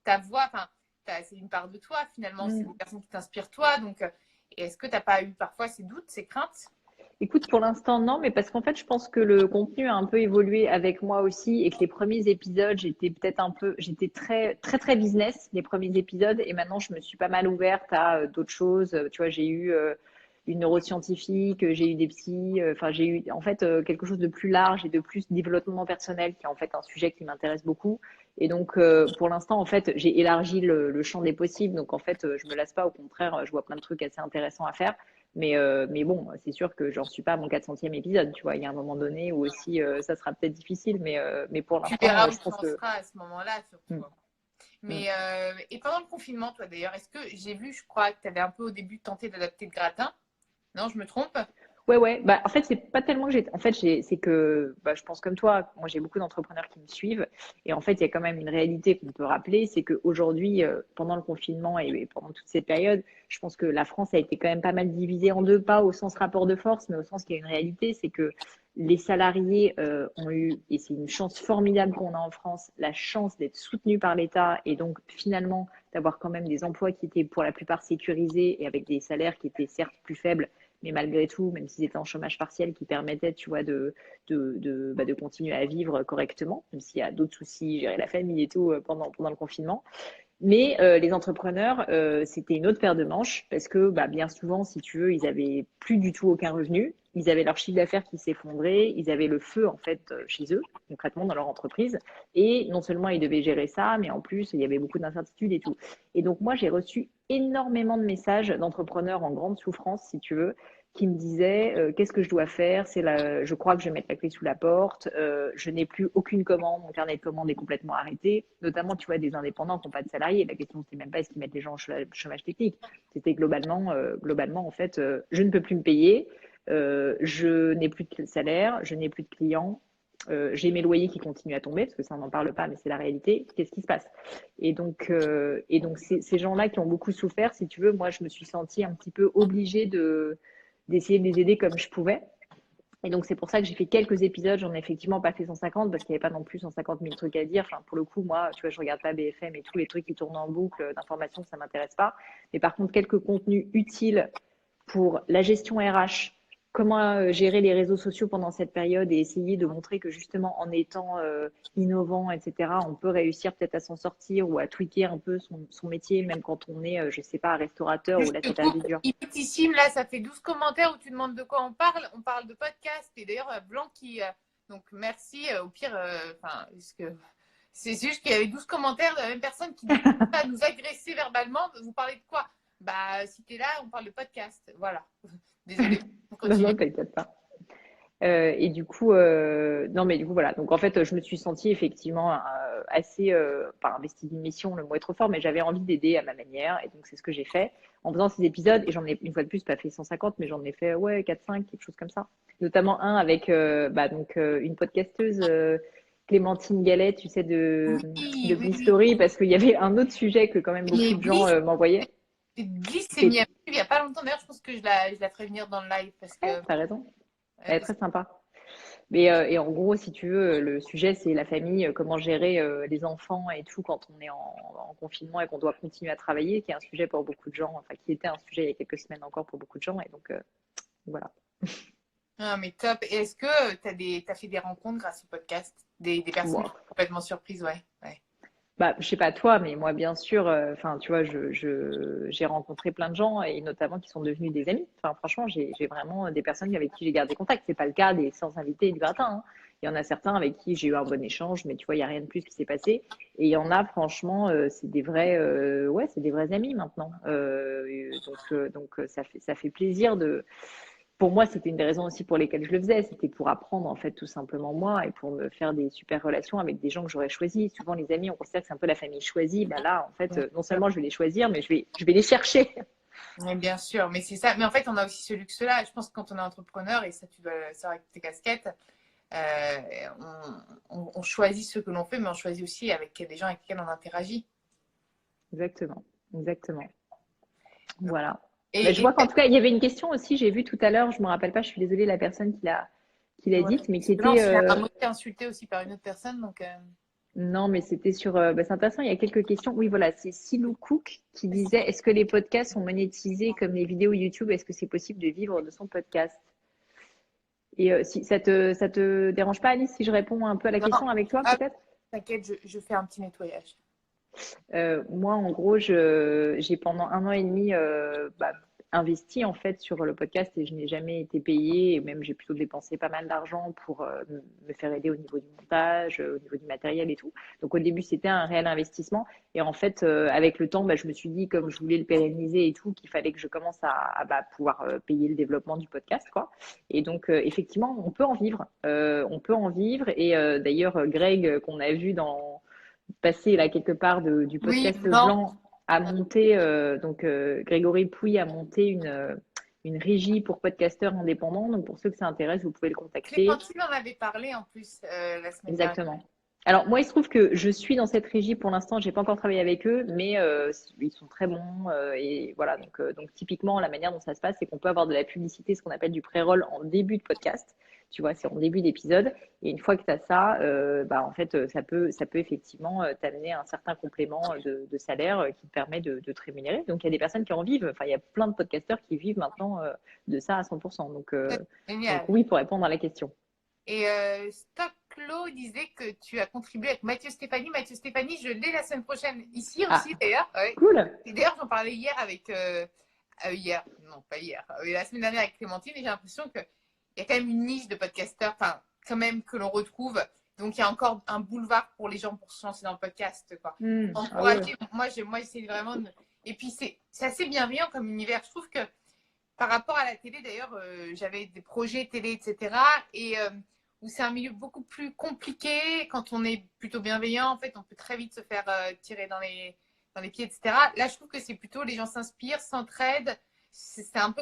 [SPEAKER 1] ta voix, enfin, c'est une part de toi, finalement, c'est une personne qui t'inspire toi. Donc, est-ce que tu n'as pas eu parfois ces doutes, ces craintes?
[SPEAKER 2] Écoute, pour l'instant, non, mais parce qu'en fait, je pense que le contenu a un peu évolué avec moi aussi et que les premiers épisodes, j'étais très, très, très business, les premiers épisodes, et maintenant, je me suis pas mal ouverte à d'autres choses. Tu vois, j'ai eu une neuroscientifique, j'ai eu des psys, enfin, j'ai eu en fait quelque chose de plus large et de plus développement personnel qui est en fait un sujet qui m'intéresse beaucoup. Et donc, pour l'instant, en fait, j'ai élargi le champ des possibles. Donc, en fait, je me lasse pas. Au contraire, je vois plein de trucs assez intéressants à faire. Mais bon, c'est sûr que j'en suis pas à mon 400e épisode, tu vois. Il y a un moment donné où aussi ça sera peut-être difficile, mais pour
[SPEAKER 1] Tu
[SPEAKER 2] l'instant,
[SPEAKER 1] verras où
[SPEAKER 2] je
[SPEAKER 1] tu
[SPEAKER 2] pense
[SPEAKER 1] en
[SPEAKER 2] que.
[SPEAKER 1] seras à ce moment-là, surtout.
[SPEAKER 2] Mm, mm.
[SPEAKER 1] Mais, et pendant le confinement, toi d'ailleurs, est-ce que j'ai vu, je crois que tu avais un peu au début tenté d'adapter le gratin? Non, je me trompe?
[SPEAKER 2] Ouais, ouais. Bah, en fait, c'est pas tellement que j'ai. En fait, c'est que bah, je pense comme toi. Moi, j'ai beaucoup d'entrepreneurs qui me suivent. Et en fait, il y a quand même une réalité qu'on peut rappeler c'est qu'aujourd'hui, pendant le confinement et pendant toute cette période, je pense que la France a été quand même pas mal divisée en deux, pas au sens rapport de force, mais au sens qu'il y a une réalité c'est que les salariés ont eu, et c'est une chance formidable qu'on a en France, la chance d'être soutenus par l'État et donc finalement d'avoir quand même des emplois qui étaient pour la plupart sécurisés et avec des salaires qui étaient certes plus faibles mais malgré tout, même s'ils étaient en chômage partiel, qui permettait, tu vois, de continuer à vivre correctement, même s'il y a d'autres soucis, gérer la famille et tout pendant le confinement. Mais les entrepreneurs, c'était une autre paire de manches parce que bah, bien souvent, si tu veux, ils avaient plus du tout aucun revenu. Ils avaient leur chiffre d'affaires qui s'effondrait. Ils avaient le feu en fait chez eux, concrètement dans leur entreprise. Et non seulement ils devaient gérer ça, mais en plus il y avait beaucoup d'incertitudes et tout. Et donc moi, j'ai reçu énormément de messages d'entrepreneurs en grande souffrance, si tu veux, qui me disaient qu'est-ce que je dois faire. Je crois que je vais mettre la clé sous la porte. Je n'ai plus aucune commande. Mon carnet de commandes est complètement arrêté. Notamment, tu vois, des indépendants qui n'ont pas de salariés. La question, c'était même pas est-ce qu'ils mettent les gens au chômage technique. C'était globalement, en fait, je ne peux plus me payer. Je n'ai plus de salaire. Je n'ai plus de clients. J'ai mes loyers qui continuent à tomber parce que ça on n'en parle pas, mais c'est la réalité. Qu'est-ce qui se passe? Et donc ces gens-là qui ont beaucoup souffert, si tu veux, moi je me suis sentie un petit peu obligée d'essayer de les aider comme je pouvais. Et donc, c'est pour ça que j'ai fait quelques épisodes. J'en ai effectivement pas fait 150 parce qu'il n'y avait pas non plus 150 000 trucs à dire. Enfin, pour le coup, moi, tu vois, je regarde pas BFM et tous les trucs qui tournent en boucle d'informations, ça m'intéresse pas. Mais par contre, quelques contenus utiles pour la gestion RH, comment gérer les réseaux sociaux pendant cette période et essayer de montrer que justement, en étant innovant, etc., on peut réussir peut-être à s'en sortir ou à tweaker un peu son métier, même quand on est, je sais pas, restaurateur ou
[SPEAKER 1] Je
[SPEAKER 2] là,
[SPEAKER 1] te
[SPEAKER 2] c'est la vie
[SPEAKER 1] coupe.
[SPEAKER 2] dure.
[SPEAKER 1] Illuttissime, là, ça fait 12 commentaires où tu demandes de quoi on parle. On parle de podcast. Et d'ailleurs, Blanc qui. Donc, merci. Au pire, c'est juste qu'il y avait 12 commentaires de la même personne qui dit à nous agresser verbalement. Vous parlez de quoi? Bah, si t'es là, on parle de podcast. Voilà. Désolée. On
[SPEAKER 2] Non,
[SPEAKER 1] continue.
[SPEAKER 2] non, t'inquiète pas. Et du coup, non, mais du coup, voilà. Donc, en fait, je me suis sentie effectivement assez, pas investie d'une mission, le mot est trop fort, mais j'avais envie d'aider à ma manière. Et donc, c'est ce que j'ai fait en faisant ces épisodes. Et j'en ai, une fois de plus, pas fait 150, mais j'en ai fait, ouais, 4-5, quelque chose comme ça. Notamment un avec, une podcasteuse, Clémentine Gallet, tu sais, de
[SPEAKER 1] Oui, oui,
[SPEAKER 2] Bliss
[SPEAKER 1] oui.
[SPEAKER 2] Story, parce qu'il y avait un autre sujet que quand même beaucoup
[SPEAKER 1] Mais
[SPEAKER 2] de gens m'envoyaient.
[SPEAKER 1] Bliss s'est mis
[SPEAKER 2] C'est,
[SPEAKER 1] à il n'y a pas longtemps. D'ailleurs, je pense que je la ferai venir dans le live parce que
[SPEAKER 2] t'as raison. Elle est très sympa. Mais et en gros, si tu veux, le sujet, c'est la famille, comment gérer les enfants et tout quand on est en confinement et qu'on doit continuer à travailler, qui est un sujet pour beaucoup de gens, enfin qui était un sujet il y a quelques semaines encore pour beaucoup de gens. Et donc voilà.
[SPEAKER 1] Ah, mais top. Et est-ce que t'as fait des rencontres grâce au podcast? Des personnes
[SPEAKER 2] Wow.
[SPEAKER 1] complètement surprises, ouais. Ouais.
[SPEAKER 2] Bah, je sais pas toi, mais moi, bien sûr, enfin, tu vois, j'ai rencontré plein de gens et notamment qui sont devenus des amis. Enfin, franchement, j'ai vraiment des personnes avec qui j'ai gardé contact. C'est pas le cas des sans invités et du gratin, hein. Il y en a certains avec qui j'ai eu un bon échange, mais tu vois, il y a rien de plus qui s'est passé. Et il y en a, franchement, c'est des vrais, ouais, c'est des vrais amis maintenant. Ça fait plaisir de, pour moi, c'était une des raisons aussi pour lesquelles je le faisais. C'était pour apprendre, en fait, tout simplement moi et pour me faire des super relations avec des gens que j'aurais choisis. Souvent, les amis, on considère que c'est un peu la famille choisie. Ben là, en fait,
[SPEAKER 1] Bien
[SPEAKER 2] non
[SPEAKER 1] sûr.
[SPEAKER 2] seulement je vais les choisir, mais je vais les chercher.
[SPEAKER 1] Oui, bien sûr, mais c'est ça. Mais en fait, on a aussi ce luxe-là. Je pense que quand on est entrepreneur, et ça, tu dois le savoir avec tes casquettes, on choisit ce que l'on fait, mais on choisit aussi avec des gens avec lesquels on interagit.
[SPEAKER 2] Exactement, exactement.
[SPEAKER 1] Donc,
[SPEAKER 2] Voilà. Mais je
[SPEAKER 1] et,
[SPEAKER 2] vois qu'en tout cas, il y avait une question aussi, j'ai vu tout à l'heure, je me rappelle pas, je suis désolée, la personne qui l'a
[SPEAKER 1] ouais.
[SPEAKER 2] dite, mais qui
[SPEAKER 1] Parce que là, on
[SPEAKER 2] était,
[SPEAKER 1] se fait un mot insulté aussi par une autre personne. Donc,
[SPEAKER 2] non, mais c'était sur, bah, c'est intéressant, il y a quelques questions. Oui, voilà, c'est Silou Cook qui disait, est-ce que les podcasts sont monétisés comme les vidéos YouTube? Est-ce que c'est possible de vivre de son podcast? Et si ça te dérange pas, Alice, si je réponds un peu à la
[SPEAKER 1] non,
[SPEAKER 2] question avec toi,
[SPEAKER 1] ah,
[SPEAKER 2] peut-être?
[SPEAKER 1] t'inquiète, je fais un petit nettoyage.
[SPEAKER 2] Moi, en gros, j'ai pendant 1 an et demi bah, investi en fait sur le podcast et je n'ai jamais été payée et même j'ai plutôt dépensé pas mal d'argent pour me faire aider au niveau du montage, au niveau du matériel et tout. Donc au début, c'était un réel investissement et en fait, avec le temps, bah, je me suis dit comme je voulais le pérenniser et tout, qu'il fallait que je commence bah, pouvoir payer le développement du podcast, quoi. Et donc effectivement, on peut en vivre et d'ailleurs, Greg qu'on a vu dans passé là quelque part du
[SPEAKER 1] Oui,
[SPEAKER 2] podcast
[SPEAKER 1] non.
[SPEAKER 2] blanc a monté, Grégory Pouy a monté une régie pour podcasteurs indépendants. Donc pour ceux que ça intéresse, vous pouvez le contacter.
[SPEAKER 1] Clémentine en avait parlé en plus la semaine dernière.
[SPEAKER 2] Exactement. Alors moi, il se trouve que je suis dans cette régie pour l'instant. J'ai pas encore travaillé avec eux, mais ils sont très bons et voilà. Donc typiquement, la manière dont ça se passe, c'est qu'on peut avoir de la publicité, ce qu'on appelle du pré-roll en début de podcast. Tu vois, c'est en début d'épisode. Et une fois que tu as ça, bah en fait, ça peut effectivement t'amener un certain complément de salaire qui te permet de te rémunérer. Donc il y a des personnes qui en vivent. Enfin, il y a plein de podcasteurs qui vivent maintenant de ça à 100%. Donc
[SPEAKER 1] Génial.
[SPEAKER 2] oui, pour répondre à la question.
[SPEAKER 1] Et Stocklo disait que tu as contribué avec Mathieu Stéphanie. Mathieu Stéphanie, je l'ai la semaine prochaine ici
[SPEAKER 2] Ah,
[SPEAKER 1] aussi d'ailleurs. Ouais.
[SPEAKER 2] cool.
[SPEAKER 1] Et d'ailleurs, j'en parlais hier avec. Hier, non pas hier, la semaine dernière avec Clémentine, et j'ai l'impression qu'il y a quand même une niche de podcasteurs, enfin, quand même que l'on retrouve. Donc, il y a encore un boulevard pour les gens pour se lancer dans le podcast, quoi.
[SPEAKER 2] Ah ouais.
[SPEAKER 1] Encourager, moi j'essaie vraiment de... Et puis, c'est assez bienveillant comme univers. Je trouve que par rapport à la télé, d'ailleurs, j'avais des projets télé, etc. Et où c'est un milieu beaucoup plus compliqué. Quand on est plutôt bienveillant, en fait, on peut très vite se faire tirer dans les pieds, etc. Là, je trouve que c'est plutôt les gens s'inspirent, s'entraident. C'est un peu.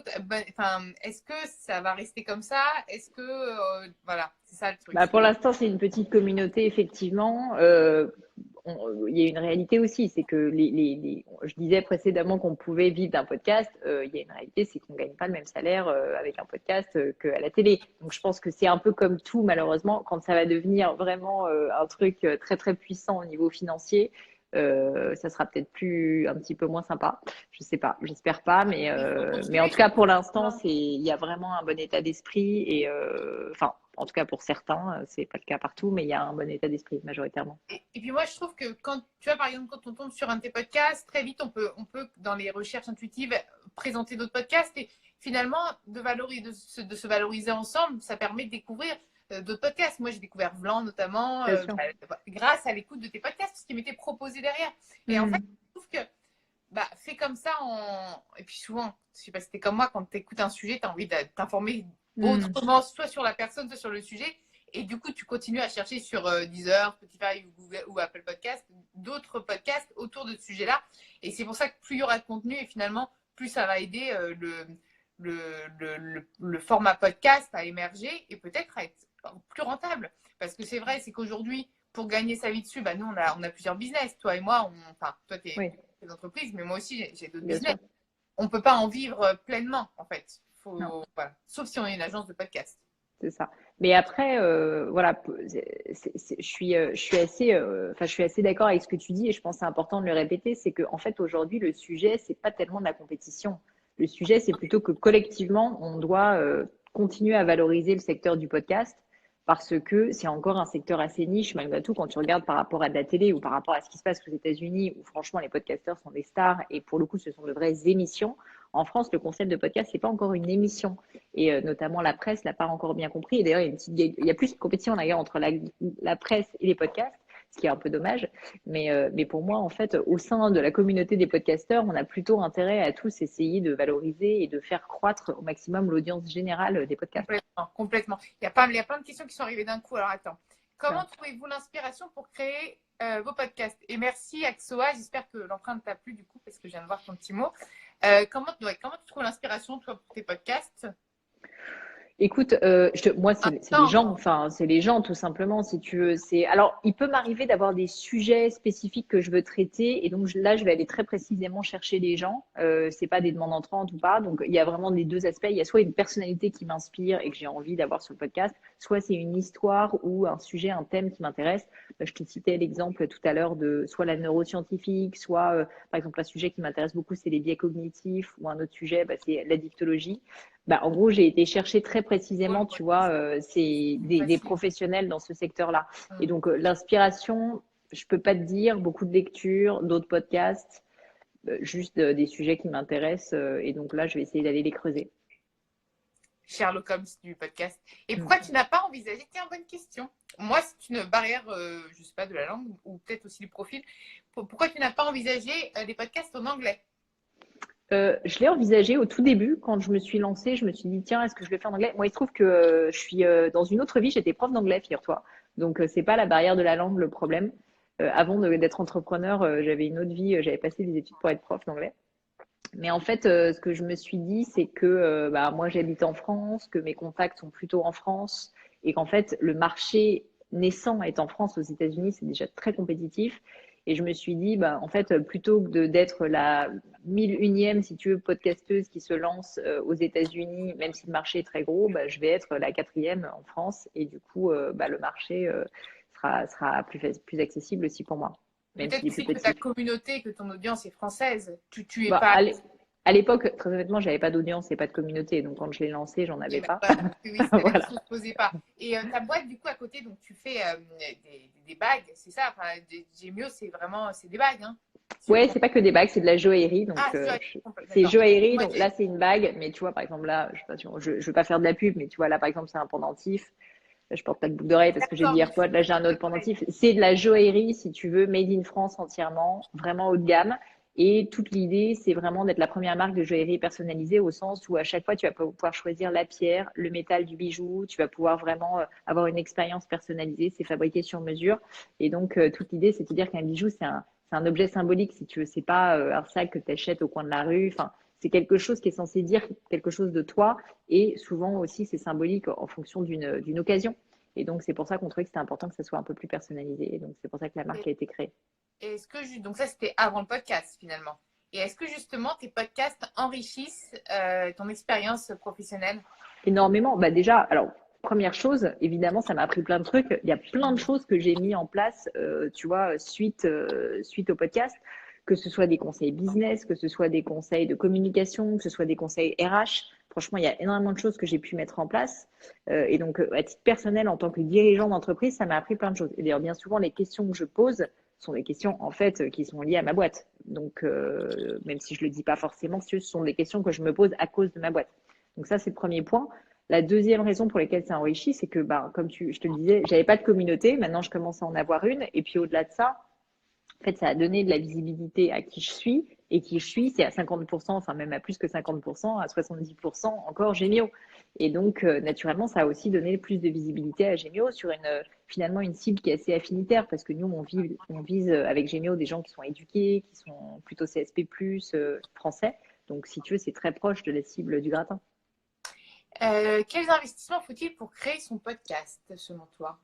[SPEAKER 1] Enfin, est-ce que ça va rester comme ça? Est-ce que. Voilà, c'est ça le truc.
[SPEAKER 2] Bah, pour l'instant, c'est une petite communauté, effectivement. Il y a une réalité aussi, c'est que je disais précédemment qu'on pouvait vivre d'un podcast. Il y a une réalité, c'est qu'on ne gagne pas le même salaire avec un podcast qu'à la télé. Donc, je pense que c'est un peu comme tout, malheureusement, quand ça va devenir vraiment un truc très, très puissant au niveau financier. Ça sera peut-être plus un petit peu moins sympa. Je sais pas, j'espère pas,
[SPEAKER 1] Il faut
[SPEAKER 2] mais en
[SPEAKER 1] continuer.
[SPEAKER 2] tout cas pour l'instant, il y a vraiment un bon état d'esprit et enfin, en tout cas pour certains, c'est pas le cas partout, mais il y a un bon état d'esprit majoritairement.
[SPEAKER 1] Et puis moi, je trouve que quand tu vois, par exemple, quand on tombe sur un de tes podcasts, très vite, on peut dans les recherches intuitives, présenter d'autres podcasts et finalement, de se valoriser ensemble, ça permet de découvrir d'autres podcasts. Moi, j'ai découvert Vlan notamment
[SPEAKER 2] Bien sûr.
[SPEAKER 1] grâce à l'écoute de tes podcasts, ce qui m'était proposé derrière. Et en fait,
[SPEAKER 2] Mm.
[SPEAKER 1] je trouve que bah, fais comme ça. Et puis souvent, je sais pas si c'était comme moi, quand tu écoutes un sujet, tu as envie de t'informer
[SPEAKER 2] Mm.
[SPEAKER 1] autrement, soit sur la personne, soit sur le sujet. Et du coup, tu continues à chercher sur Deezer, Spotify ou, Google, ou Apple Podcast d'autres podcasts autour de ce sujet-là. Et c'est pour ça que plus il y aura de contenu et finalement, plus ça va aider le format podcast à émerger et peut-être à être plus rentable. Parce que c'est vrai, c'est qu'aujourd'hui, pour gagner sa vie dessus, bah, nous, on a plusieurs business. Toi et moi, enfin, toi, tu es
[SPEAKER 2] Oui,
[SPEAKER 1] des entreprises, mais moi aussi, j'ai d'autres
[SPEAKER 2] bien
[SPEAKER 1] business.
[SPEAKER 2] sûr.
[SPEAKER 1] On ne peut pas en vivre pleinement, en fait.
[SPEAKER 2] Non.
[SPEAKER 1] Voilà. Sauf si on est une agence de podcast.
[SPEAKER 2] C'est ça. Mais après, voilà, je suis assez d'accord avec ce que tu dis et je pense que c'est important de le répéter, c'est que en fait aujourd'hui le sujet c'est pas tellement de la compétition. Le sujet c'est plutôt que collectivement on doit continuer à valoriser le secteur du podcast parce que c'est encore un secteur assez niche malgré tout quand tu regardes par rapport à de la télé ou par rapport à ce qui se passe aux États-Unis où franchement les podcasteurs sont des stars et pour le coup ce sont de vraies émissions. En France, le concept de podcast c'est pas encore une émission et notamment la presse l'a pas encore bien compris. Et d'ailleurs, il y a plus de compétition d'ailleurs entre la presse et les podcasts, ce qui est un peu dommage. Mais pour moi, en fait, au sein de la communauté des podcasteurs, on a plutôt intérêt à tous essayer de valoriser et de faire croître au maximum l'audience générale des podcasts.
[SPEAKER 1] Complètement, complètement. Il y a plein de questions qui sont arrivées d'un coup. Alors attends. Comment trouvez-vous l'inspiration pour créer vos podcasts? Et merci Axoa, j'espère que l'empreinte t'a plu du coup, parce que je viens de voir ton petit mot. Comment tu trouves l'inspiration toi pour tes podcasts?
[SPEAKER 2] Écoute, moi, c'est les gens, enfin, c'est les gens, tout simplement, si tu veux. Alors, il peut m'arriver d'avoir des sujets spécifiques que je veux traiter, et donc là, je vais aller très précisément chercher les gens. C'est pas des demandes entrantes ou pas. Donc, il y a vraiment les deux aspects. Il y a soit une personnalité qui m'inspire et que j'ai envie d'avoir sur le podcast, soit c'est une histoire ou un sujet, un thème qui m'intéresse. Je te citais l'exemple tout à l'heure de soit la neuroscientifique, soit, par exemple, un sujet qui m'intéresse beaucoup, c'est les biais cognitifs, ou un autre sujet, c'est l'addictologie. En gros, j'ai été chercher très précisément, tu vois, c'est des professionnels dans ce secteur-là. Et donc, l'inspiration, je peux pas te dire, beaucoup de lectures, d'autres podcasts, juste des sujets qui m'intéressent. Et donc là, je vais essayer d'aller les creuser.
[SPEAKER 1] Sherlock Holmes du podcast. Et pourquoi tu n'as pas envisagé, tiens, bonne question. Moi, c'est une barrière, je sais pas, de la langue ou peut-être aussi du profil. Pourquoi tu n'as pas envisagé des podcasts en anglais?
[SPEAKER 2] Je l'ai envisagé au tout début, quand je me suis lancée, je me suis dit, tiens, est-ce que je le fais en anglais? Moi, il se trouve que je suis dans une autre vie, j'étais prof d'anglais, figure-toi. Donc, c'est pas la barrière de la langue le problème. Avant d'être entrepreneur, j'avais une autre vie, j'avais passé des études pour être prof d'anglais. Mais en fait, ce que je me suis dit, c'est que moi, j'habite en France, que mes contacts sont plutôt en France et qu'en fait, le marché naissant est en France, aux États-Unis, c'est déjà très compétitif. Et je me suis dit, en fait, plutôt que d'être la 1001e, si tu veux, podcasteuse qui se lance aux États-Unis, même si le marché est très gros, je vais être la 4e en France. Et du coup, le marché sera plus accessible aussi pour moi. Même
[SPEAKER 1] Peut-être
[SPEAKER 2] s'il est plus
[SPEAKER 1] aussi que
[SPEAKER 2] petit.
[SPEAKER 1] ta communauté, que ton audience est française. Tu es
[SPEAKER 2] Bah,
[SPEAKER 1] pas.
[SPEAKER 2] à l'époque, très honnêtement, j'avais pas d'audience et pas de communauté. Donc, quand je l'ai lancé, j'en avais pas.
[SPEAKER 1] Oui, c'était la
[SPEAKER 2] Voilà.
[SPEAKER 1] question ne se posait pas. Et ta boîte, du coup, à côté, donc tu fais des bagues, c'est ça? Enfin, Gemio, c'est vraiment des bagues, hein?
[SPEAKER 2] Ouais, c'est pas que des bagues, c'est de la joaillerie. Donc, c'est joaillerie. Donc là, c'est une bague. Mais tu vois, par exemple, là, je sais pas, je veux pas faire de la pub, mais tu vois, là, par exemple, c'est un pendentif. Je porte pas de boucle d'oreille parce que j'ai dit AirPod. Là, j'ai un autre pendentif. C'est de la joaillerie, si tu veux, made in France entièrement, vraiment haut de gamme. Et toute l'idée, c'est vraiment d'être la première marque de joaillerie personnalisée au sens où à chaque fois, tu vas pouvoir choisir la pierre, le métal du bijou. Tu vas pouvoir vraiment avoir une expérience personnalisée. C'est fabriqué sur mesure. Et donc, toute l'idée, c'est de dire qu'un bijou, c'est un objet symbolique, si tu veux. C'est pas un sac que tu achètes au coin de la rue. Enfin, c'est quelque chose qui est censé dire quelque chose de toi. Et souvent aussi, c'est symbolique en fonction d'une occasion. Et donc, c'est pour ça qu'on trouvait que c'était important que ça soit un peu plus personnalisé. Et donc, c'est pour ça que la marque a été créée.
[SPEAKER 1] Et est-ce que, donc ça, c'était avant le podcast, finalement. Et est-ce que, justement, tes podcasts enrichissent ton expérience professionnelle?
[SPEAKER 2] Énormément. Déjà, alors, première chose, évidemment, ça m'a appris plein de trucs. Il y a plein de choses que j'ai mis en place, tu vois, suite au podcast, que ce soit des conseils business, que ce soit des conseils de communication, que ce soit des conseils RH. Franchement, il y a énormément de choses que j'ai pu mettre en place. Et donc, à titre personnel, en tant que dirigeant d'entreprise, ça m'a appris plein de choses. Et d'ailleurs, bien souvent, les questions que je pose sont des questions, en fait, qui sont liées à ma boîte. Donc, même si je le dis pas forcément, ce sont des questions que je me pose à cause de ma boîte. Donc ça, c'est le premier point. La deuxième raison pour laquelle ça enrichit, c'est que, comme je te le disais, j'avais pas de communauté. Maintenant, je commence à en avoir une. Et puis, au-delà de ça, en fait, ça a donné de la visibilité à qui je suis. Et qui je suis, c'est à 50%, enfin même à plus que 50%, à 70% encore Gemio. Et donc, naturellement, ça a aussi donné plus de visibilité à Gemio sur finalement une cible qui est assez affinitaire parce que nous, on vise avec Gemio des gens qui sont éduqués, qui sont plutôt CSP+, français. Donc, si tu veux, c'est très proche de la cible du gratin.
[SPEAKER 1] Quels investissements faut-il pour créer son podcast, selon toi?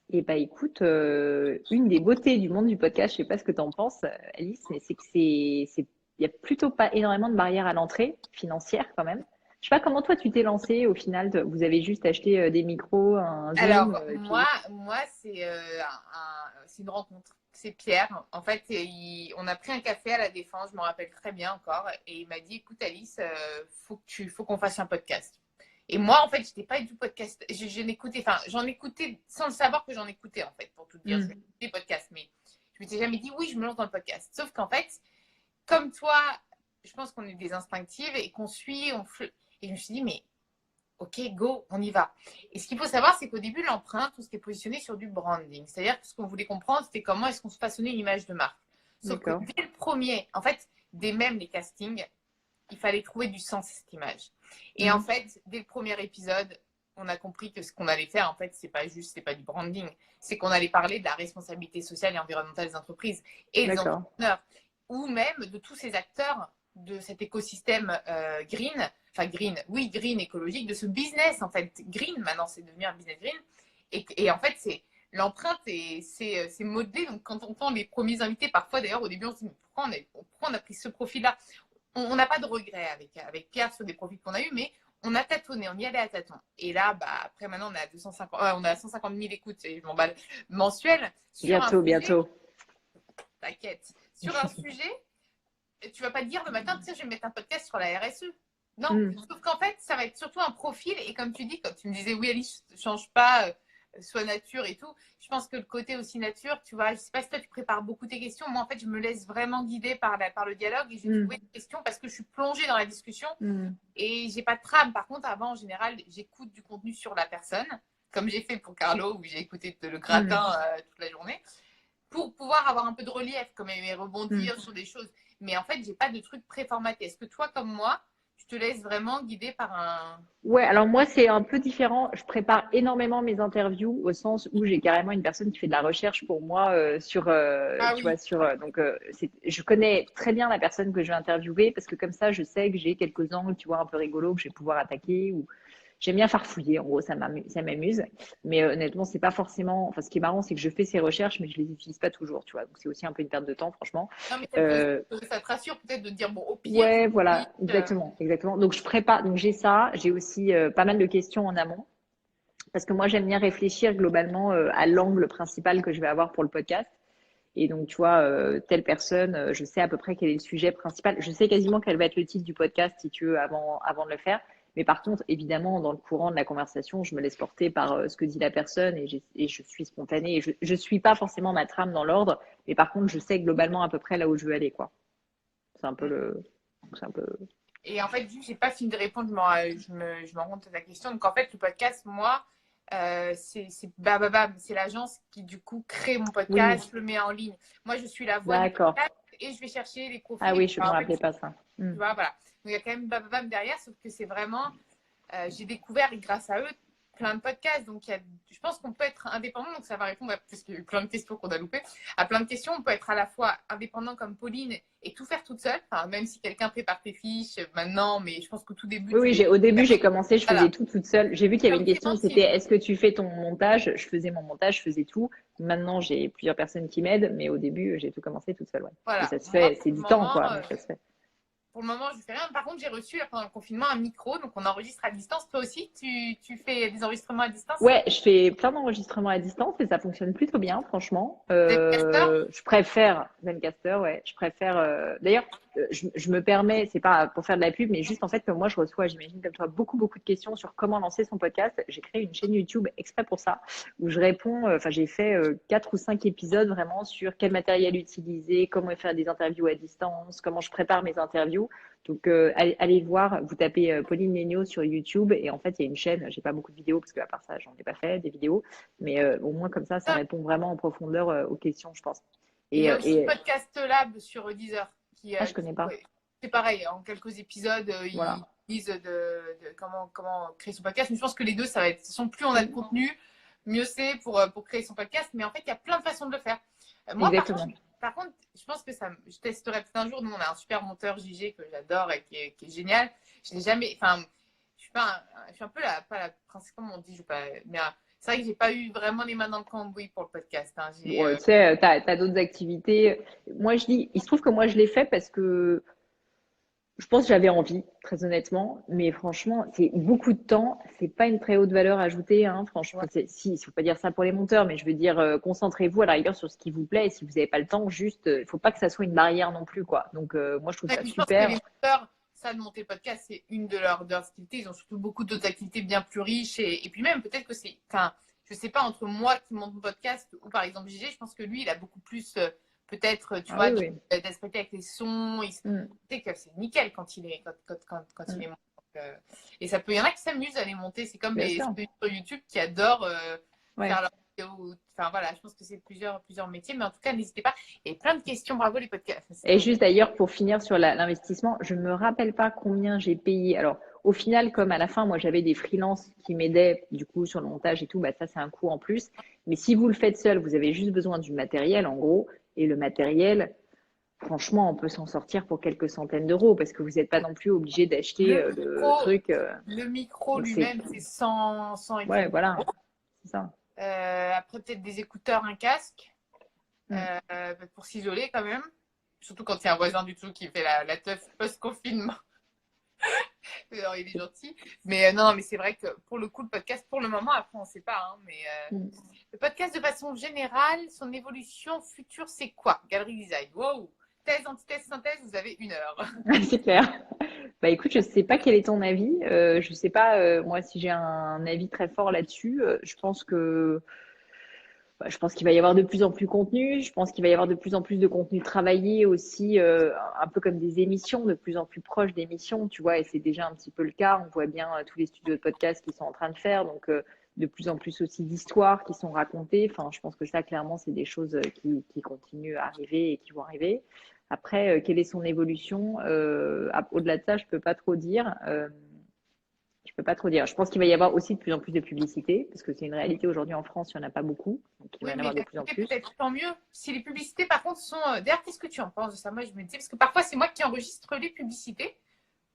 [SPEAKER 2] Eh bien, écoute, une des beautés du monde du podcast, je ne sais pas ce que tu en penses, Alice, mais c'est que il y a plutôt pas énormément de barrières à l'entrée financière quand même. Je sais pas comment toi tu t'es lancé au final. Vous avez juste acheté des micros, un Zoom,
[SPEAKER 1] Alors,
[SPEAKER 2] et puis.
[SPEAKER 1] moi c'est une rencontre. C'est Pierre. En fait, on a pris un café à la Défense, je m'en rappelle très bien encore. Et il m'a dit, écoute Alice, faut qu'on fasse un podcast. Et moi, en fait, j'étais pas du tout podcast. J'en écoutais sans le savoir que j'en écoutais, en fait, pour tout dire.
[SPEAKER 2] Hmm.
[SPEAKER 1] J'écoutais des podcasts, mais je m'étais jamais dit, oui, je me lance dans le podcast. Sauf qu'en fait, comme toi, je pense qu'on est des instinctives et qu'on suit, et je me suis dit, mais ok, go, on y va. Et ce qu'il faut savoir, c'est qu'au début, l'empreinte, on s'était positionné sur du branding. C'est-à-dire que ce qu'on voulait comprendre, c'était comment est-ce qu'on se façonnait une image de marque. Sauf que
[SPEAKER 2] D'accord.
[SPEAKER 1] dès le premier, en fait, dès même les castings, il fallait trouver du sens à cette image. Et en fait, dès le premier épisode, on a compris que ce qu'on allait faire, en fait, c'est pas du branding, c'est qu'on allait parler de la responsabilité sociale et environnementale des entreprises et des
[SPEAKER 2] D'accord.
[SPEAKER 1] entrepreneurs, ou même de tous ces acteurs de cet écosystème green, enfin green, oui, green, écologique, de ce business, en fait, green, maintenant, c'est devenu un business green. Et en fait, c'est l'empreinte, c'est modelé. Donc, quand on entend les premiers invités, parfois, d'ailleurs, au début, on se dit, mais pourquoi on a pris ce profil-là? On n'a pas de regret avec Pierre sur des profils qu'on a eus, mais on a tâtonné, on y allait à tâtons. Et là, après maintenant, on a 250, on a 150 000 écoutes, et je m'emballe, mensuelles, sur un
[SPEAKER 2] Bientôt,
[SPEAKER 1] sujet,
[SPEAKER 2] bientôt.
[SPEAKER 1] t'inquiète, sur un sujet, tu vas pas te dire le matin, tu sais, je vais mettre un podcast sur la RSE. Non,
[SPEAKER 2] Hmm.
[SPEAKER 1] sauf qu'en fait, ça va être surtout un profil, et comme tu dis, comme tu me disais, oui, Alice, ne change pas, soit nature et tout. Je pense que le côté aussi nature, tu vois, je sais pas si toi tu prépares beaucoup tes questions. Moi, en fait, je me laisse vraiment guider par le dialogue et je vais trouver des questions parce que je suis plongée dans la discussion
[SPEAKER 2] Hmm.
[SPEAKER 1] et j'ai pas de trame. Par contre, avant, en général, j'écoute du contenu sur la personne, comme j'ai fait pour Carlo, où j'ai écouté le gratin toute la journée, pour pouvoir avoir un peu de relief, comme et rebondir sur des choses. Mais en fait, j'ai pas de truc préformaté. Est-ce que toi, comme moi, tu te laisses vraiment guider par un.
[SPEAKER 2] Ouais, alors moi c'est un peu différent. Je prépare énormément mes interviews au sens où j'ai carrément une personne qui fait de la recherche pour moi sur,
[SPEAKER 1] Ah
[SPEAKER 2] tu vois,
[SPEAKER 1] oui.
[SPEAKER 2] donc je connais très bien la personne que je vais interviewer parce que comme ça je sais que j'ai quelques angles, tu vois, un peu rigolos que je vais pouvoir attaquer ou j'aime bien farfouiller. En gros, ça m'amuse. Mais honnêtement, c'est pas forcément. Enfin, ce qui est marrant, c'est que je fais ces recherches, mais je les utilise pas toujours, tu vois. Donc c'est aussi un peu une perte de temps, franchement.
[SPEAKER 1] Non, mais
[SPEAKER 2] Euh,
[SPEAKER 1] ça te rassure peut-être de te dire, bon, au pire, je
[SPEAKER 2] Ouais,
[SPEAKER 1] suis.
[SPEAKER 2] voilà, exactement, exactement. Donc je prépare, donc j'ai ça, j'ai aussi pas mal de questions en amont parce que moi j'aime bien réfléchir globalement à l'angle principal que je vais avoir pour le podcast. Et donc tu vois, telle personne, je sais à peu près quel est le sujet principal. Je sais quasiment quel va être le titre du podcast si tu veux avant de le faire. Mais par contre, évidemment, dans le courant de la conversation, je me laisse porter par ce que dit la personne et je suis spontanée. Et je suis pas forcément ma trame dans l'ordre, mais par contre, je sais globalement à peu près là où je veux aller, quoi. C'est un peu le, c'est un peu.
[SPEAKER 1] Et en fait, vu que j'ai pas fini de répondre, je me rends compte de ta question. Donc, en fait, le podcast, moi, c'est Bababam. C'est l'agence qui, du coup, crée mon
[SPEAKER 2] Oui,
[SPEAKER 1] podcast, le met en ligne. Moi, je suis la voix du
[SPEAKER 2] d'accord.
[SPEAKER 1] podcast et je vais chercher les
[SPEAKER 2] Ah
[SPEAKER 1] profils.
[SPEAKER 2] oui, je me
[SPEAKER 1] En fait,
[SPEAKER 2] rappelais pas ça.
[SPEAKER 1] tu vois, voilà. Donc, il y a quand même Bababam derrière, sauf que c'est vraiment j'ai découvert grâce à eux plein de podcasts. Donc, je pense qu'on peut être indépendant. Donc, ça va répondre, parce qu'il y a eu plein de questions qu'on a loupées. À plein de questions, on peut être à la fois indépendant comme Pauline et tout faire toute seule. Enfin, même si quelqu'un prépare tes fiches maintenant, mais je pense qu'au tout début,
[SPEAKER 2] Oui, oui, au début, j'ai commencé, je faisais
[SPEAKER 1] voilà,
[SPEAKER 2] tout toute seule. J'ai vu qu'il y avait une
[SPEAKER 1] comme
[SPEAKER 2] question, c'était
[SPEAKER 1] Clémentine.
[SPEAKER 2] est-ce que tu fais ton montage? Je faisais mon montage, je faisais tout. Maintenant, j'ai plusieurs personnes qui m'aident, mais au début, j'ai tout commencé toute seule, ouais. Et
[SPEAKER 1] Voilà,
[SPEAKER 2] ça se
[SPEAKER 1] moi,
[SPEAKER 2] fait, c'est du temps, quoi, mais ça se fait.
[SPEAKER 1] pour le moment, je fais rien. Par contre, j'ai reçu là, pendant le confinement un micro, donc on enregistre à distance. Toi aussi, tu fais des enregistrements à distance?
[SPEAKER 2] Ouais, je fais plein d'enregistrements à distance et ça fonctionne plutôt bien, franchement.
[SPEAKER 1] Zencaster?
[SPEAKER 2] Je préfère Zencaster, ouais. Je préfère. D'ailleurs, je me permets, c'est pas pour faire de la pub, mais juste en fait que moi je reçois, j'imagine comme toi, beaucoup de questions sur comment lancer son podcast. J'ai créé une chaîne YouTube exprès pour ça, où je réponds. Enfin, j'ai fait 4 ou 5 épisodes vraiment sur quel matériel utiliser, comment faire des interviews à distance, comment je prépare mes interviews. Donc, allez voir, vous tapez Pauline Léniaud sur YouTube et en fait, il y a une chaîne. J'ai pas beaucoup de vidéos parce que à part ça, j'en ai pas fait des vidéos, mais au moins comme ça répond vraiment en profondeur aux questions, je pense.
[SPEAKER 1] Et il y
[SPEAKER 2] Et,
[SPEAKER 1] a aussi Podcast Lab sur Deezer,
[SPEAKER 2] je connais pas.
[SPEAKER 1] ouais, c'est pareil, en quelques épisodes, ils
[SPEAKER 2] Voilà.
[SPEAKER 1] disent de comment créer son podcast. Mais je pense que les deux, ça va être, de toute façon, plus on a de contenu, mieux c'est pour créer son podcast. Mais en fait, il y a plein de façons de le faire. Moi,
[SPEAKER 2] Exactement.
[SPEAKER 1] par contre, je pense que je testerai peut-être un jour. Nous, on a un super monteur JG que j'adore et qui est génial. Je n'ai jamais, enfin, je suis un peu pas la princesse, comme on dit, je pas, mais c'est vrai que j'ai pas eu vraiment les mains dans le cambouis pour le podcast. Hein.
[SPEAKER 2] Bon, tu sais, t'as d'autres activités. Moi, je dis, il se trouve que moi, je l'ai fait parce que Je pense que j'avais envie, très honnêtement, mais franchement, c'est beaucoup de temps. C'est pas une très haute valeur ajoutée, hein. Franchement,
[SPEAKER 1] Ouais.
[SPEAKER 2] si, il faut pas dire ça pour les monteurs, mais je veux dire, concentrez-vous à la rigueur sur ce qui vous plaît. Et si vous n'avez pas le temps, juste, il faut pas que ça soit une barrière non plus, quoi. Donc, moi, je trouve
[SPEAKER 1] Et
[SPEAKER 2] ça
[SPEAKER 1] puis, je pense que les
[SPEAKER 2] super.
[SPEAKER 1] monteurs, ça de monter le podcast, c'est une de leurs activités. Ils ont surtout beaucoup d'autres activités bien plus riches. Et puis même, peut-être que c'est. Enfin, je sais pas, entre moi qui monte mon podcast ou par exemple Gégé, je pense que lui, il a beaucoup plus, peut-être, tu
[SPEAKER 2] Ah
[SPEAKER 1] vois,
[SPEAKER 2] oui, oui.
[SPEAKER 1] d'aspect avec les sons. Tu
[SPEAKER 2] Mm.
[SPEAKER 1] sais que c'est nickel quand quand il est
[SPEAKER 2] Mm.
[SPEAKER 1] monté. Donc, et ça peut, il y en a qui s'amusent à les monter. C'est comme
[SPEAKER 2] Bien
[SPEAKER 1] les
[SPEAKER 2] sûr.
[SPEAKER 1] sur YouTube qui adorent
[SPEAKER 2] Ouais.
[SPEAKER 1] faire leurs vidéos. Enfin voilà, je pense que c'est plusieurs métiers. Mais en tout cas, n'hésitez pas. Et plein de questions. Bravo les podcasts.
[SPEAKER 2] Et juste d'ailleurs, pour finir sur l'investissement, je me rappelle pas combien j'ai payé. Alors, au final, comme à la fin, moi, j'avais des freelances qui m'aidaient, du coup, sur le montage et tout, bah, ça, c'est un coût en plus. Mais si vous le faites seul, vous avez juste besoin du matériel, en gros. Et le matériel, franchement, on peut s'en sortir pour quelques centaines d'euros parce que vous n'êtes pas non plus obligé d'acheter
[SPEAKER 1] Le
[SPEAKER 2] le
[SPEAKER 1] micro,
[SPEAKER 2] truc.
[SPEAKER 1] le micro
[SPEAKER 2] Donc, c'est,
[SPEAKER 1] lui-même, c'est 100 et
[SPEAKER 2] ouais,
[SPEAKER 1] quelques
[SPEAKER 2] voilà,
[SPEAKER 1] euros.
[SPEAKER 2] c'est ça.
[SPEAKER 1] Après, peut-être des écouteurs, un casque
[SPEAKER 2] Mm.
[SPEAKER 1] pour s'isoler quand même. Surtout quand il y a un voisin du tout qui fait la teuf post-confinement. Alors, il est gentil. Mais non, mais c'est vrai que pour le coup, le podcast, pour le moment, après, on ne sait pas. Hein, mais
[SPEAKER 2] Mm.
[SPEAKER 1] le podcast, de façon générale, son évolution future, c'est quoi? Galerie Design. Wow! Thèse, antithèse, synthèse, vous avez 1 heure.
[SPEAKER 2] C'est clair. Bah écoute, je sais pas quel est ton avis. Je sais pas, moi, si j'ai un avis très fort là-dessus. Je pense que je pense qu'il va y avoir de plus en plus de contenu. Je pense qu'il va y avoir de plus en plus de contenu travaillé aussi, un peu comme des émissions, de plus en plus proches d'émissions, tu vois. Et c'est déjà un petit peu le cas. On voit bien tous les studios de podcast qui sont en train de faire. Donc, de plus en plus aussi d'histoires qui sont racontées. Enfin, je pense que ça, clairement, c'est des choses qui continuent à arriver et qui vont arriver. Après, quelle est son évolution? Au-delà de ça, je peux pas trop dire. Je peux pas trop dire. Je pense qu'il va y avoir aussi de plus en plus de publicité, parce que c'est une réalité aujourd'hui en France, il n'y en a pas beaucoup, donc il va
[SPEAKER 1] Oui,
[SPEAKER 2] y en
[SPEAKER 1] mais
[SPEAKER 2] avoir de
[SPEAKER 1] d'un
[SPEAKER 2] plus en
[SPEAKER 1] côté,
[SPEAKER 2] plus.
[SPEAKER 1] peut-être tant mieux. Si les publicités, par contre, sont. D'ailleurs, qu'est-ce que tu en penses de ça? Moi, je me dis, parce que parfois, c'est moi qui enregistre les publicités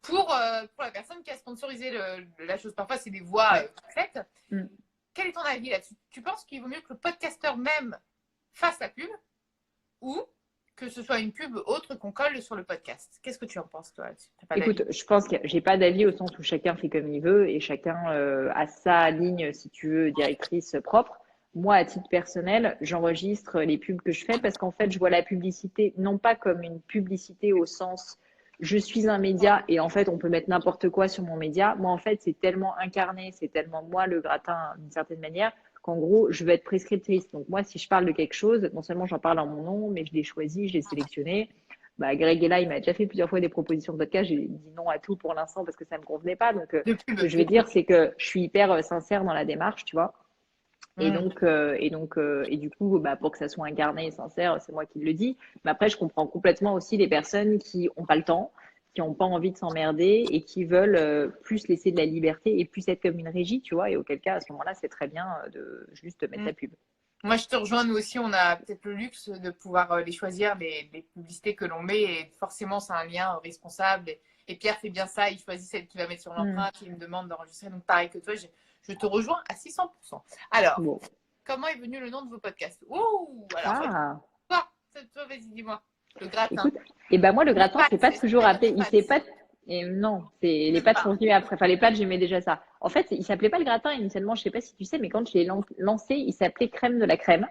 [SPEAKER 1] pour la personne qui a sponsorisé la chose. Parfois, c'est des voix
[SPEAKER 2] Ouais.
[SPEAKER 1] faites.
[SPEAKER 2] Mm.
[SPEAKER 1] Quel est ton avis là-dessus? Tu penses qu'il vaut mieux que le podcasteur même fasse la pub ou que ce soit une pub autre qu'on colle sur le podcast? Qu'est-ce que tu en penses, toi? Tu n'as pas d'avis?
[SPEAKER 2] Écoute, je pense que j'ai pas d'avis au sens où chacun fait comme il veut et chacun a sa ligne, si tu veux, directrice propre. Moi, à titre personnel, j'enregistre les pubs que je fais parce qu'en fait, je vois la publicité non pas comme une publicité au sens je suis un média et en fait, on peut mettre n'importe quoi sur mon média. Moi, en fait, c'est tellement incarné, c'est tellement moi le gratin d'une certaine manière qu'en gros, je vais être prescriptrice. Donc moi, si je parle de quelque chose, non seulement j'en parle en mon nom, mais je l'ai choisi, je l'ai sélectionné. Bah, Greg est là, il m'a déjà fait plusieurs fois des propositions de podcast. J'ai dit non à tout pour l'instant parce que ça ne me convenait pas. Donc,
[SPEAKER 1] De
[SPEAKER 2] ce
[SPEAKER 1] pub,
[SPEAKER 2] que je
[SPEAKER 1] de
[SPEAKER 2] vais
[SPEAKER 1] pub.
[SPEAKER 2] dire, c'est que je suis hyper sincère dans la démarche, tu vois.
[SPEAKER 1] Mm.
[SPEAKER 2] Et du coup, bah, pour que ça soit incarné et sincère, c'est moi qui le dis. Mais après, je comprends complètement aussi les personnes qui n'ont pas le temps, qui n'ont pas envie de s'emmerder et qui veulent plus laisser de la liberté et plus être comme une régie, tu vois. Et auquel cas, à ce moment-là, c'est très bien de juste mettre
[SPEAKER 1] Mm.
[SPEAKER 2] la pub.
[SPEAKER 1] Moi, je te rejoins. Nous aussi, on a peut-être le luxe de pouvoir les choisir, les publicités que l'on met. Et forcément, c'est un lien responsable. Et Pierre fait bien ça. Il choisit celle qu'il va mettre sur
[SPEAKER 2] Mm.
[SPEAKER 1] l'empreinte. Il me demande d'enregistrer. Donc, pareil que toi, je te rejoins à 600%. Alors,
[SPEAKER 2] Bon.
[SPEAKER 1] comment est venu le nom de vos podcasts? Ouh, alors,
[SPEAKER 2] Ah.
[SPEAKER 1] toi, vas-y, dis-moi. Le gratin.
[SPEAKER 2] Écoute, et ben moi, le
[SPEAKER 1] Les
[SPEAKER 2] gratin,
[SPEAKER 1] pâtes,
[SPEAKER 2] c'est pas
[SPEAKER 1] est-ce qu'il
[SPEAKER 2] toujours
[SPEAKER 1] va dire
[SPEAKER 2] appelé.
[SPEAKER 1] des
[SPEAKER 2] Il s'est
[SPEAKER 1] pâtes?
[SPEAKER 2] pas. Et non, c'est les
[SPEAKER 1] Même
[SPEAKER 2] pâtes sont
[SPEAKER 1] pas.
[SPEAKER 2] venues après. Enfin, les pâtes, j'aimais déjà ça. En fait, il s'appelait pas le gratin initialement. Je sais pas si tu sais, mais quand je l'ai lancé, il s'appelait crème de la crème.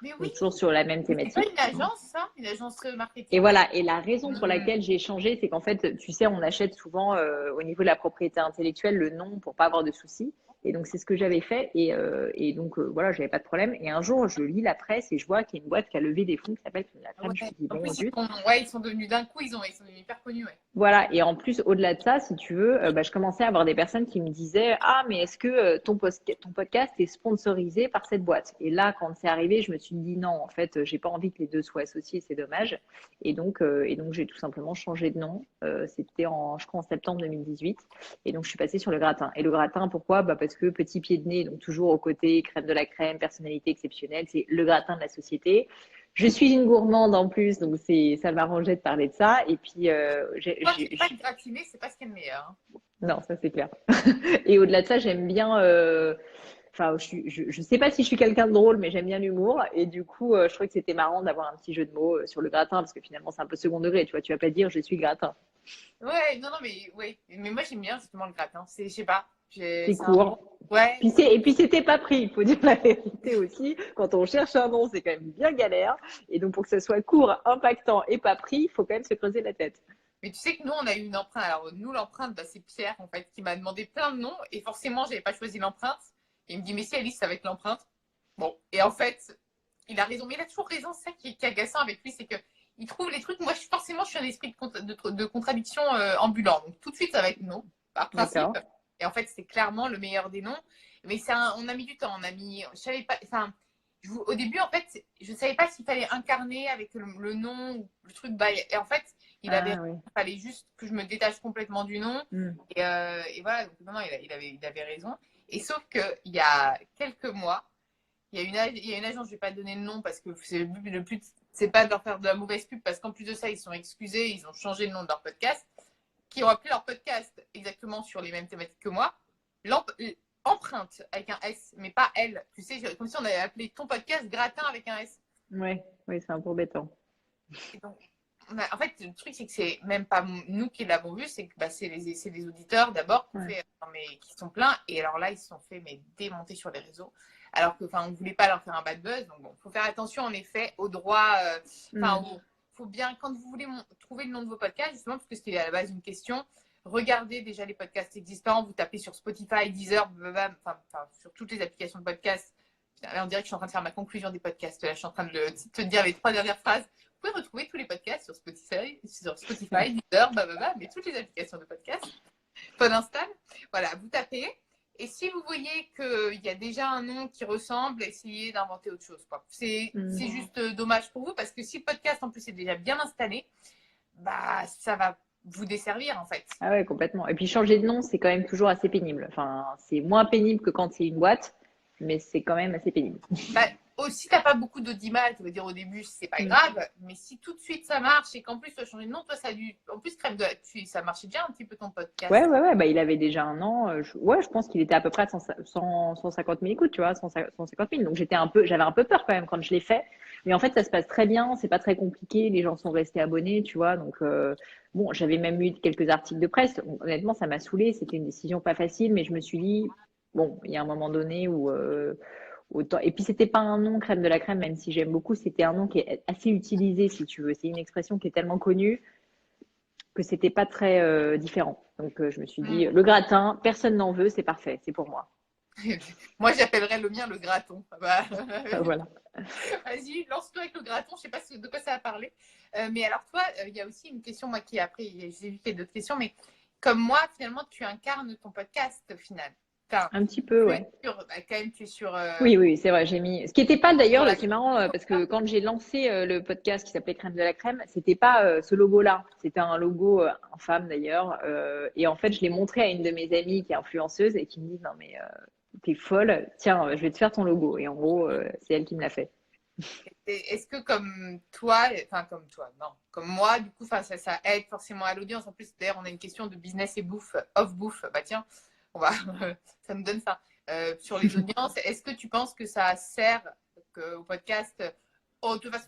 [SPEAKER 1] Mais oui,
[SPEAKER 2] Donc toujours sur la même
[SPEAKER 1] mais c'est pas
[SPEAKER 2] thématique.
[SPEAKER 1] une agence, ça? Une agence
[SPEAKER 2] Et
[SPEAKER 1] marketing?
[SPEAKER 2] voilà. Et la raison pour
[SPEAKER 1] Hmm.
[SPEAKER 2] laquelle j'ai changé, c'est qu'en fait, tu sais, on achète souvent au niveau de la propriété intellectuelle le nom pour pas avoir de soucis. Et donc c'est ce que j'avais fait. Et donc voilà, j'avais pas de problème. Et un jour, je lis la presse et je vois qu'il y a une boîte qui a levé des fonds qui s'appelle Crème de la crème. Je
[SPEAKER 1] Ouais.
[SPEAKER 2] me dis
[SPEAKER 1] En
[SPEAKER 2] bon,
[SPEAKER 1] plus,
[SPEAKER 2] zut.
[SPEAKER 1] ils sont devenus d'un coup, ils sont devenus hyper connus, ouais.
[SPEAKER 2] Voilà, et en plus, au-delà de ça, si tu veux, bah, je commençais à avoir des personnes qui me disaient, ah, mais est-ce que ton podcast est sponsorisé par cette boîte? Et là, quand c'est arrivé, je me suis dit non, en fait, j'ai pas envie que les deux soient associés, c'est dommage. Et donc j'ai tout simplement changé de nom. C'était je crois, en septembre 2018. Et donc, je suis passée sur le gratin. Et le gratin, pourquoi? Bah, parce que petit pied de nez, donc toujours au côté crème de la crème, personnalité exceptionnelle, c'est le gratin de la société. Je suis une gourmande en plus, donc ça m'arrangeait de parler de ça. Et puis,
[SPEAKER 1] Toi qui n'es pas gratiné, c'est pas ce qu'il y a de meilleur. Hein.
[SPEAKER 2] non, ça c'est clair. Et au-delà de ça, j'aime bien. Enfin, je sais pas si je suis quelqu'un de drôle, mais j'aime bien l'humour. Et du coup, je trouvais que c'était marrant d'avoir un petit jeu de mots sur le gratin, parce que finalement, c'est un peu second degré. Tu vois, tu vas pas dire je suis gratin.
[SPEAKER 1] Ouais, non, non, mais ouais. Mais moi, j'aime bien justement le gratin. Je sais pas.
[SPEAKER 2] C'est
[SPEAKER 1] C'est un nom.
[SPEAKER 2] court.
[SPEAKER 1] Ouais.
[SPEAKER 2] Et puis c'était pas pris, il faut dire la vérité aussi. Quand on cherche un nom, c'est quand même bien galère. Et donc pour que ce soit court, impactant et pas pris, il faut quand même se creuser la tête.
[SPEAKER 1] Mais tu sais que nous, on a eu une empreinte. Alors, nous, l'empreinte, bah, c'est Pierre, en fait, qui m'a demandé plein de noms. Et forcément, j'avais pas choisi l'empreinte. Et il me dit, mais si Alice, ça va être l'empreinte. Bon. Et en fait, il a raison. Mais il a toujours raison. C'est ça qui est agaçant avec lui, c'est que il trouve les trucs. Moi, forcément, je suis un esprit de contradiction ambulant. Donc, tout de suite, ça va être non, par principe.
[SPEAKER 2] D'accord.
[SPEAKER 1] Et en fait, c'est clairement le meilleur des noms. Mais on a mis du temps. Je savais pas. Enfin, au début, en fait, je ne savais pas s'il fallait incarner avec le nom ou le truc. Bah, et en fait,
[SPEAKER 2] Ah oui.
[SPEAKER 1] il fallait juste que je me détache complètement du nom.
[SPEAKER 2] Mm.
[SPEAKER 1] Et voilà, donc non, il avait raison. Et sauf qu'il y a quelques mois, il y a une agence, je ne vais pas donner le nom parce que le but, c'est pas de leur faire de la mauvaise pub, parce qu'en plus de ça, ils sont excusés, ils ont changé le nom de leur podcast, qui ont appelé leur podcast exactement sur les mêmes thématiques que moi. Empreinte avec un S, mais pas L. Tu sais, comme si on avait appelé ton podcast Gratin avec un S.
[SPEAKER 2] Ouais, oui, c'est un peu embêtant.
[SPEAKER 1] Et donc, en fait, le truc, c'est que c'est même pas nous qui l'avons vu, c'est que bah, c'est les auditeurs d'abord
[SPEAKER 2] Ouais.
[SPEAKER 1] qui sont pleins. Et alors là, ils se sont fait démonter sur les réseaux. Alors que, on ne voulait pas leur faire un bad buzz. Donc, bon, il faut faire attention, en effet, aux droits.
[SPEAKER 2] Mm.
[SPEAKER 1] Faut bien, quand vous voulez trouver le nom de vos podcasts, justement, parce que c'était à la base une question, regardez déjà les podcasts existants. Vous tapez sur Spotify, Deezer, sur toutes les applications de podcasts. Là, on dirait que je suis en train de faire ma conclusion des podcasts. Là, je suis en train de te dire les 3 dernières phrases. Vous pouvez retrouver tous les podcasts sur Spotify, Deezer, mais toutes les applications de podcast. Podinstall. Voilà, vous tapez. Et si vous voyez qu'il y a déjà un nom qui ressemble, essayez d'inventer autre chose. C'est juste dommage pour vous, parce que si le podcast en plus est déjà bien installé, bah ça va vous desservir en fait.
[SPEAKER 2] Ah ouais, complètement. Et puis changer de nom, c'est quand même toujours assez pénible. Enfin, c'est moins pénible que quand c'est une boîte, mais c'est quand même assez pénible.
[SPEAKER 1] Bah, aussi, t'as pas beaucoup d'audimat, tu veux dire au début, c'est pas
[SPEAKER 2] Mm.
[SPEAKER 1] grave, mais si tout de suite ça marche et qu'en plus tu as changé de nom, toi ça a dû. En plus, crème de la tuile, ça marchait déjà un petit peu ton
[SPEAKER 2] Ouais,
[SPEAKER 1] podcast.
[SPEAKER 2] ouais, ouais, bah, il avait déjà un an. Ouais, je pense qu'il était à peu près à 150 000 écoutes, tu vois, 150 000. Donc j'avais un peu peur quand même quand je l'ai fait. Mais en fait, ça se passe très bien, c'est pas très compliqué, les gens sont restés abonnés, tu vois. Donc, bon, j'avais même eu quelques articles de presse. Honnêtement, ça m'a saoulé, c'était une décision pas facile, mais je me suis dit, bon, il y a un moment donné où, autant. Et puis, c'était pas un nom crème de la crème, même si j'aime beaucoup, c'était un nom qui est assez utilisé, si tu veux. C'est une expression qui est tellement connue que c'était pas très différent. Donc je me suis dit,
[SPEAKER 1] Mm.
[SPEAKER 2] le gratin, personne n'en veut, c'est parfait, c'est pour moi.
[SPEAKER 1] Moi, j'appellerais le mien le graton. Bah,
[SPEAKER 2] Voilà.
[SPEAKER 1] vas-y, lance-toi avec le graton. Je sais pas de quoi ça va parler. Mais alors, toi, il y a aussi une question, moi, qui après, j'ai vu qu'il y a d'autres questions, mais comme moi, finalement, tu incarnes ton podcast au final. Enfin,
[SPEAKER 2] Un petit peu, ouais.
[SPEAKER 1] quand même, tu es sur.
[SPEAKER 2] Oui, oui, c'est vrai, j'ai mis. Ce qui n'était pas
[SPEAKER 1] Sur
[SPEAKER 2] d'ailleurs,
[SPEAKER 1] la.
[SPEAKER 2] c'est marrant parce que quand j'ai lancé le podcast qui s'appelait Crème de la Crème, c'était pas ce logo-là. C'était un logo infâme d'ailleurs. Et en fait, je l'ai montré à une de mes amies qui est influenceuse et qui me dit non mais t'es folle, tiens, je vais te faire ton logo. Et en gros, c'est elle qui me l'a fait.
[SPEAKER 1] Est-ce que comme toi, non, comme moi, du coup, ça aide forcément à l'audience. En plus, d'ailleurs, on a une question de business et bouffe, off bouffe. Bah tiens, on va, ça me donne ça. Sur les audiences, est-ce que tu penses que ça sert au podcast de façon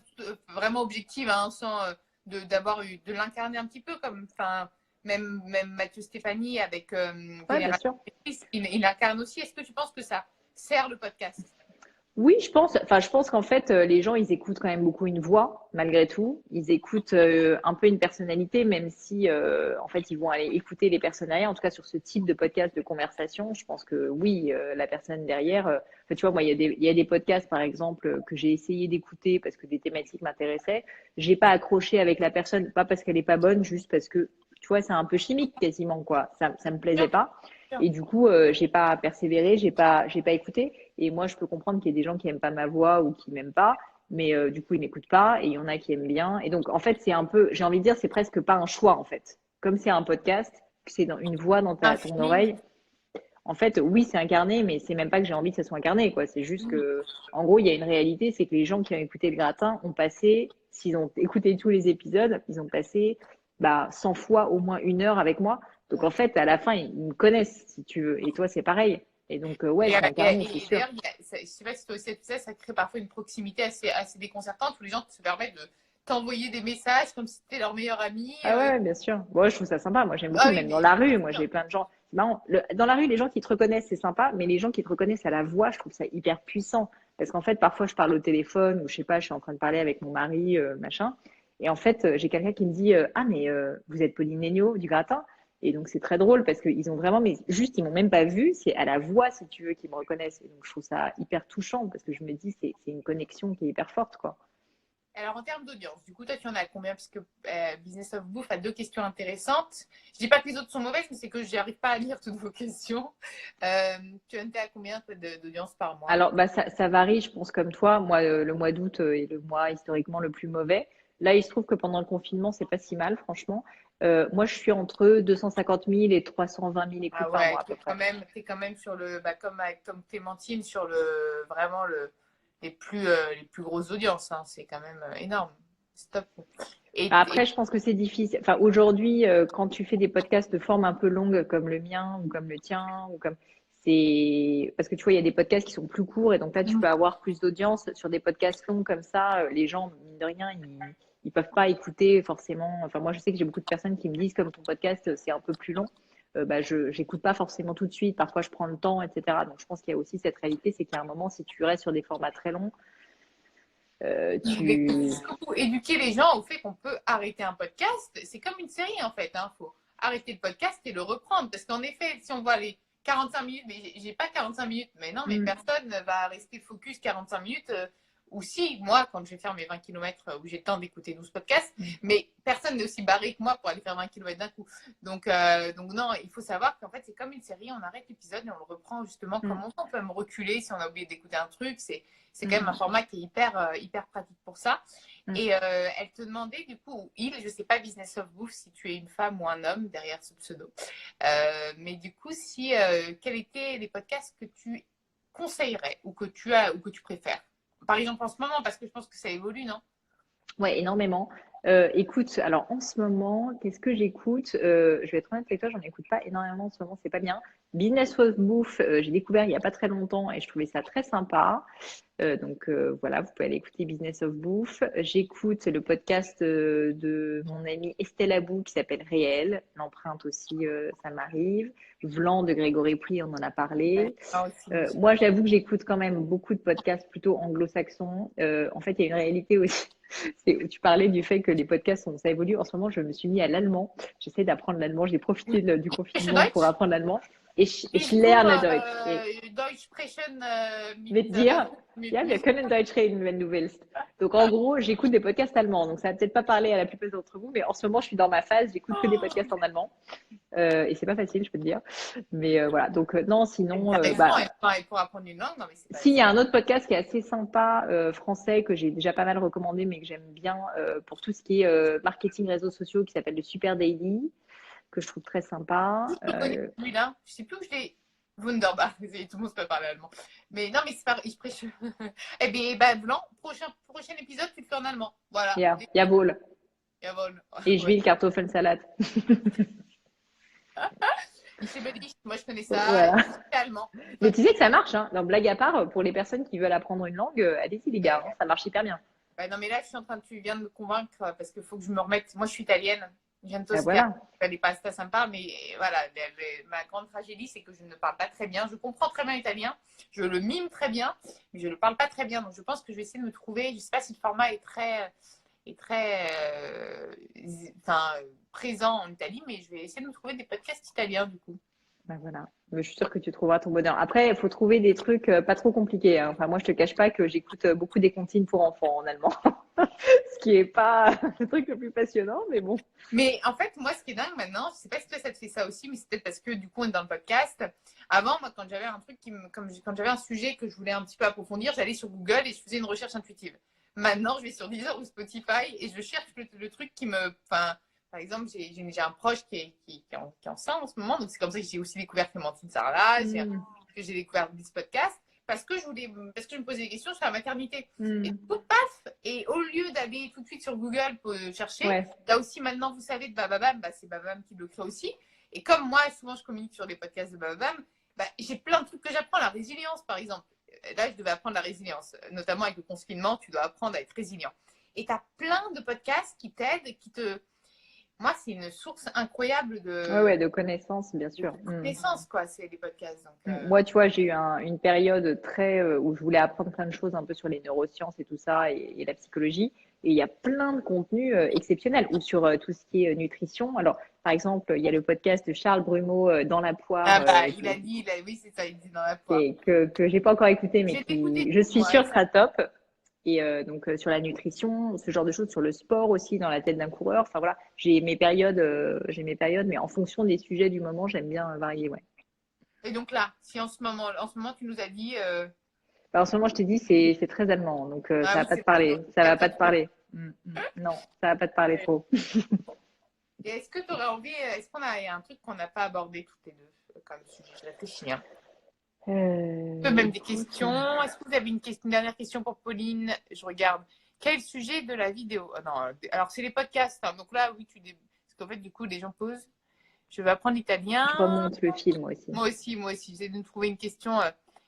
[SPEAKER 1] vraiment objective, hein, sans de l'incarner un petit peu comme, même Mathieu Stéphanie avec
[SPEAKER 2] Ouais, bien
[SPEAKER 1] Génération
[SPEAKER 2] sûr.
[SPEAKER 1] Pétrice, il incarne aussi. Est-ce que tu penses que ça sert le podcast?
[SPEAKER 2] Oui, je pense qu'en fait, les gens, ils écoutent quand même beaucoup une voix, malgré tout. Ils écoutent un peu une personnalité, même si, en fait, ils vont aller écouter les personnes derrière. En tout cas, sur ce type de podcast de conversation, je pense que oui, la personne derrière. Enfin, tu vois, moi, il y a des podcasts, par exemple, que j'ai essayé d'écouter parce que des thématiques m'intéressaient. J'ai pas accroché avec la personne, pas parce qu'elle est pas bonne, juste parce que, tu vois, c'est un peu chimique quasiment, quoi. Ça me plaisait
[SPEAKER 1] Bien,
[SPEAKER 2] pas.
[SPEAKER 1] bien.
[SPEAKER 2] Et du coup, j'ai pas persévéré, j'ai pas écouté. Et moi, je peux comprendre qu'il y ait des gens qui aiment pas ma voix ou qui m'aiment pas, mais du coup, ils m'écoutent pas. Et il y en a qui aiment bien. Et donc, en fait, c'est un peu, j'ai envie de dire, c'est presque pas un choix, en fait. Comme c'est un podcast, que c'est dans une voix dans
[SPEAKER 1] Un
[SPEAKER 2] ton
[SPEAKER 1] feeling.
[SPEAKER 2] oreille. En fait, oui, c'est incarné, mais c'est même pas que j'ai envie que ça soit incarné, quoi. C'est juste que, en gros, il y a une réalité, c'est que les gens qui ont écouté le gratin ont passé, s'ils ont écouté tous les épisodes, ils ont passé, bah, 100 fois au moins 1 heure avec moi. Donc, en fait, à la fin, ils me connaissent, si tu veux. Et toi, c'est pareil. Et donc, ouais, c'est incarné, c'est
[SPEAKER 1] Et
[SPEAKER 2] sûr.
[SPEAKER 1] d'ailleurs, je sais pas si toi aussi tu sais, ça crée parfois une proximité assez déconcertante où les gens se permettent de t'envoyer des messages comme si tu étais leur meilleur ami.
[SPEAKER 2] Ah ouais, bien sûr. Bon, je trouve ça sympa. Moi, j'aime beaucoup,
[SPEAKER 1] Ah oui,
[SPEAKER 2] même dans
[SPEAKER 1] mais
[SPEAKER 2] la rue.
[SPEAKER 1] bien
[SPEAKER 2] Moi,
[SPEAKER 1] sûr.
[SPEAKER 2] j'ai plein de gens. C'est marrant. Dans la rue, les gens qui te reconnaissent, c'est sympa, mais les gens qui te reconnaissent à la voix, je trouve ça hyper puissant. Parce qu'en fait, parfois, je parle au téléphone ou je sais pas, je suis en train de parler avec mon mari, machin. Et en fait, j'ai quelqu'un qui me dit, ah, mais vous êtes Pauline Legnaud du Gratin. Et donc, c'est très drôle parce qu'ils ont vraiment, mais juste, ils m'ont même pas vu. C'est à la voix, si tu veux, qu'ils me reconnaissent. Et donc, je trouve ça hyper touchant parce que je me dis, c'est une connexion qui est hyper forte, quoi.
[SPEAKER 1] Alors, en termes d'audience, du coup, toi, tu en as combien? Parce que Business of Bouffe a 2 questions intéressantes. Je dis pas que les autres sont mauvaises, mais c'est que j'arrive pas à lire toutes vos questions. Tu en es à combien toi, d'audience par mois?
[SPEAKER 2] Alors, bah, ça varie, je pense, comme toi. Moi, le mois d'août est le mois historiquement le plus mauvais. Là, il se trouve que pendant le confinement, c'est pas si mal, franchement. Moi, je suis entre 250 000 et 320 000
[SPEAKER 1] Ah
[SPEAKER 2] écoutes par
[SPEAKER 1] ouais,
[SPEAKER 2] mois, à peu près.
[SPEAKER 1] t'es quand même sur le, bah, comme Clémentine, sur vraiment les plus grosses audiences. Hein. C'est quand même énorme. Stop. Et
[SPEAKER 2] Après, je pense que c'est difficile. Enfin, aujourd'hui, quand tu fais des podcasts de forme un peu longue comme le mien ou comme le tien ou comme c'est parce que tu vois, il y a des podcasts qui sont plus courts et donc là, tu peux avoir plus d'audience sur des podcasts longs comme ça. Les gens, mine de rien, ils peuvent pas écouter forcément. Enfin, moi, je sais que j'ai beaucoup de personnes qui me disent comme ton podcast, c'est un peu plus long. Bah, je j'écoute pas forcément tout de suite. Parfois, je prends le temps, etc. Donc, je pense qu'il y a aussi cette réalité, c'est qu'il y a un moment, si tu restes sur des formats très longs,
[SPEAKER 1] mais
[SPEAKER 2] tu
[SPEAKER 1] surtout éduquer les gens au fait qu'on peut arrêter un podcast. C'est comme une série en fait. Il faut arrêter le podcast et le reprendre. Parce qu'en effet, si on voit les 45 minutes, mais j'ai pas 45 minutes. Mais non, mais
[SPEAKER 2] Mm.
[SPEAKER 1] personne ne va rester focus 45 minutes. Ou si, moi, quand je vais faire mes 20 kilomètres où j'ai le temps d'écouter 12 podcasts, mais personne n'est aussi barré que moi pour aller faire 20 kilomètres d'un coup. Donc non, il faut savoir qu'en fait, c'est comme une série, on arrête l'épisode et on le reprend justement comme
[SPEAKER 2] Mm.
[SPEAKER 1] on peut me reculer si on a oublié d'écouter un truc. C'est quand même un
[SPEAKER 2] Mm.
[SPEAKER 1] format qui est hyper pratique pour ça.
[SPEAKER 2] Mm.
[SPEAKER 1] Et elle te demandait, du coup, ou il, je sais pas, Business of Bouffe, si tu es une femme ou un homme derrière ce pseudo. Mais du coup, si, quels étaient les podcasts que tu conseillerais ou que tu as ou que tu préfères? Par exemple, en ce moment, parce que je pense que ça évolue, non?
[SPEAKER 2] Ouais, énormément. Écoute, alors en ce moment, qu'est-ce que j'écoute? Je vais être honnête avec toi, j'en écoute pas énormément en ce moment, c'est pas bien. Business of Bouffe, j'ai découvert il y a pas très longtemps et je trouvais ça très sympa. Voilà, vous pouvez aller écouter Business of Bouffe. J'écoute le podcast de mon amie Estelle Abou qui s'appelle Réel. L'empreinte aussi, ça m'arrive. Vlan de Grégory Pli, on en a
[SPEAKER 1] Ouais,
[SPEAKER 2] parlé.
[SPEAKER 1] moi aussi.
[SPEAKER 2] Moi, j'avoue que j'écoute quand même beaucoup de podcasts plutôt anglo-saxons. En fait, il y a une réalité aussi. Tu parlais du fait que les podcasts, ça évolue. En ce moment, je me suis mis à l'allemand. J'essaie d'apprendre l'allemand. J'ai profité du confinement pour
[SPEAKER 1] Deutsch?
[SPEAKER 2] apprendre l'allemand. Ich
[SPEAKER 1] Ich du
[SPEAKER 2] lerne Deutsch.
[SPEAKER 1] Deutsch sprechen
[SPEAKER 2] Mit dir,
[SPEAKER 1] mit
[SPEAKER 2] ja, wir
[SPEAKER 1] mir.
[SPEAKER 2] können Deutsch reden, wenn du willst. Donc, en gros, j'écoute des podcasts allemands. Donc, ça va peut-être pas parler à la plupart d'entre vous, mais en ce moment, je suis dans ma phase. J'écoute que des podcasts en allemand. Et c'est pas facile, je peux te dire. Mais voilà. Donc, non, sinon,
[SPEAKER 1] T'as raison,
[SPEAKER 2] bah,
[SPEAKER 1] et pour apprendre une langue, non, mais
[SPEAKER 2] si, il y
[SPEAKER 1] c'est
[SPEAKER 2] a
[SPEAKER 1] pas.
[SPEAKER 2] un autre podcast qui est assez sympa, français, que j'ai déjà pas mal recommandé, mais que j'aime bien pour tout ce qui est marketing réseaux sociaux, qui s'appelle le Super Daily, que je trouve très sympa.
[SPEAKER 1] Je le connais celui-là. Je sais plus où je l'ai. Wunderbar, tout le monde peut parler allemand. Mais non, mais c'est pas. Ich spreche. Eh bien, bah, Blanc, prochain épisode, tu le fais en allemand. Voilà.
[SPEAKER 2] Ja, jawohl.
[SPEAKER 1] Jawohl.
[SPEAKER 2] Et je
[SPEAKER 1] Ouais.
[SPEAKER 2] vis le Kartoffelsalat.
[SPEAKER 1] Ich liebe dich. Moi, je connais ça.
[SPEAKER 2] Voilà.
[SPEAKER 1] C'est allemand. Et
[SPEAKER 2] Mais
[SPEAKER 1] toi,
[SPEAKER 2] tu sais que ça marche, hein. Donc, blague à part, pour les personnes qui veulent apprendre une langue, allez-y les gars, hein, ça marche hyper bien.
[SPEAKER 1] ouais, non, mais là, tu viens de me convaincre parce qu'il faut que je me remette. Moi, je suis italienne. Je viens de
[SPEAKER 2] Ben
[SPEAKER 1] Toscane.
[SPEAKER 2] voilà.
[SPEAKER 1] Je fais des pastas sympas, mais voilà, ma grande tragédie, c'est que je ne parle pas très bien. Je comprends très bien l'italien, je le mime très bien, mais je ne le parle pas très bien. Donc, je pense que je vais essayer de me trouver. Je ne sais pas si le format est très enfin, présent en Italie, mais je vais essayer de me trouver des podcasts italiens du coup.
[SPEAKER 2] Ben voilà. Mais je suis sûre que tu trouveras ton bonheur. Après, il faut trouver des trucs pas trop compliqués, hein. Enfin, moi, je te cache pas que j'écoute beaucoup des comptines pour enfants en allemand. Ce qui est pas le truc le plus passionnant, mais bon.
[SPEAKER 1] Mais en fait, moi, ce qui est dingue maintenant, je ne sais pas si toi ça te fait ça aussi, mais c'est peut-être parce que du coup, on est dans le podcast. Avant, moi, quand j'avais un truc quand j'avais un sujet que je voulais un petit peu approfondir, j'allais sur Google et je faisais une recherche intuitive. Maintenant, je vais sur Deezer ou Spotify et je cherche le truc qui me. Enfin, par exemple, j'ai un proche qui est enceint en ce moment, donc c'est comme ça que j'ai aussi découvert Clémentine Sarlat,
[SPEAKER 2] Mm,
[SPEAKER 1] que j'ai découvert ce podcast, parce que je me posais des questions sur la maternité. Et
[SPEAKER 2] mm.
[SPEAKER 1] tout paf, et au lieu d'aller tout de suite sur Google pour chercher,
[SPEAKER 2] Ouais.
[SPEAKER 1] là aussi maintenant vous savez de Bababam, bah, c'est Bababam qui le crée aussi. Et comme moi souvent je communique sur les podcasts de Bababam, bah, j'ai plein de trucs que j'apprends, la résilience par exemple. Là je devais apprendre la résilience, notamment avec le confinement, tu dois apprendre à être résilient. Et tu as plein de podcasts qui t'aident, Moi, c'est une source incroyable
[SPEAKER 2] Ouais, de connaissances, bien sûr.
[SPEAKER 1] de connaissances, quoi, c'est les podcasts. Donc,
[SPEAKER 2] Moi, tu vois, j'ai eu une période très où je voulais apprendre plein de choses un peu sur les neurosciences et tout ça et la psychologie. Et il y a plein de contenus exceptionnels ou sur tout ce qui est nutrition. Alors, par exemple, il y a le podcast de Charles Brumeau dans la poire
[SPEAKER 1] oui, c'est ça, il dit dans la poire.
[SPEAKER 2] que j'ai pas encore écouté, mais
[SPEAKER 1] J'ai écouté
[SPEAKER 2] qui, je
[SPEAKER 1] tout,
[SPEAKER 2] suis
[SPEAKER 1] moi.
[SPEAKER 2] sûre, sera top. Et donc sur la nutrition, ce genre de choses, sur le sport aussi, dans la tête d'un coureur. Enfin voilà, j'ai mes périodes, mais en fonction des sujets du moment, j'aime bien varier, ouais.
[SPEAKER 1] Et donc là, si en ce moment, tu nous as dit.
[SPEAKER 2] Alors, en ce moment, je t'ai dit, c'est très allemand, donc
[SPEAKER 1] Ah
[SPEAKER 2] ça va
[SPEAKER 1] oui,
[SPEAKER 2] pas te
[SPEAKER 1] c'est vrai,
[SPEAKER 2] parler.
[SPEAKER 1] donc
[SPEAKER 2] Ça va
[SPEAKER 1] capte
[SPEAKER 2] pas
[SPEAKER 1] pas
[SPEAKER 2] te
[SPEAKER 1] trop.
[SPEAKER 2] parler. Non, ça va pas te parler trop.
[SPEAKER 1] Et est-ce que tu aurais envie. Est-ce il y a un truc qu'on n'a pas abordé toutes les deux comme sujet? Je réfléchis. Hein. Même des
[SPEAKER 2] Écoute,
[SPEAKER 1] questions. Est-ce que vous avez une dernière question pour Pauline? Je regarde. Quel sujet de la vidéo? Non, alors c'est les podcasts. Hein. Donc là, oui, parce qu'en fait, du coup, les gens posent. Je vais apprendre l'italien.
[SPEAKER 2] je remonte le film aussi.
[SPEAKER 1] Moi aussi. J'essaie de me trouver une question.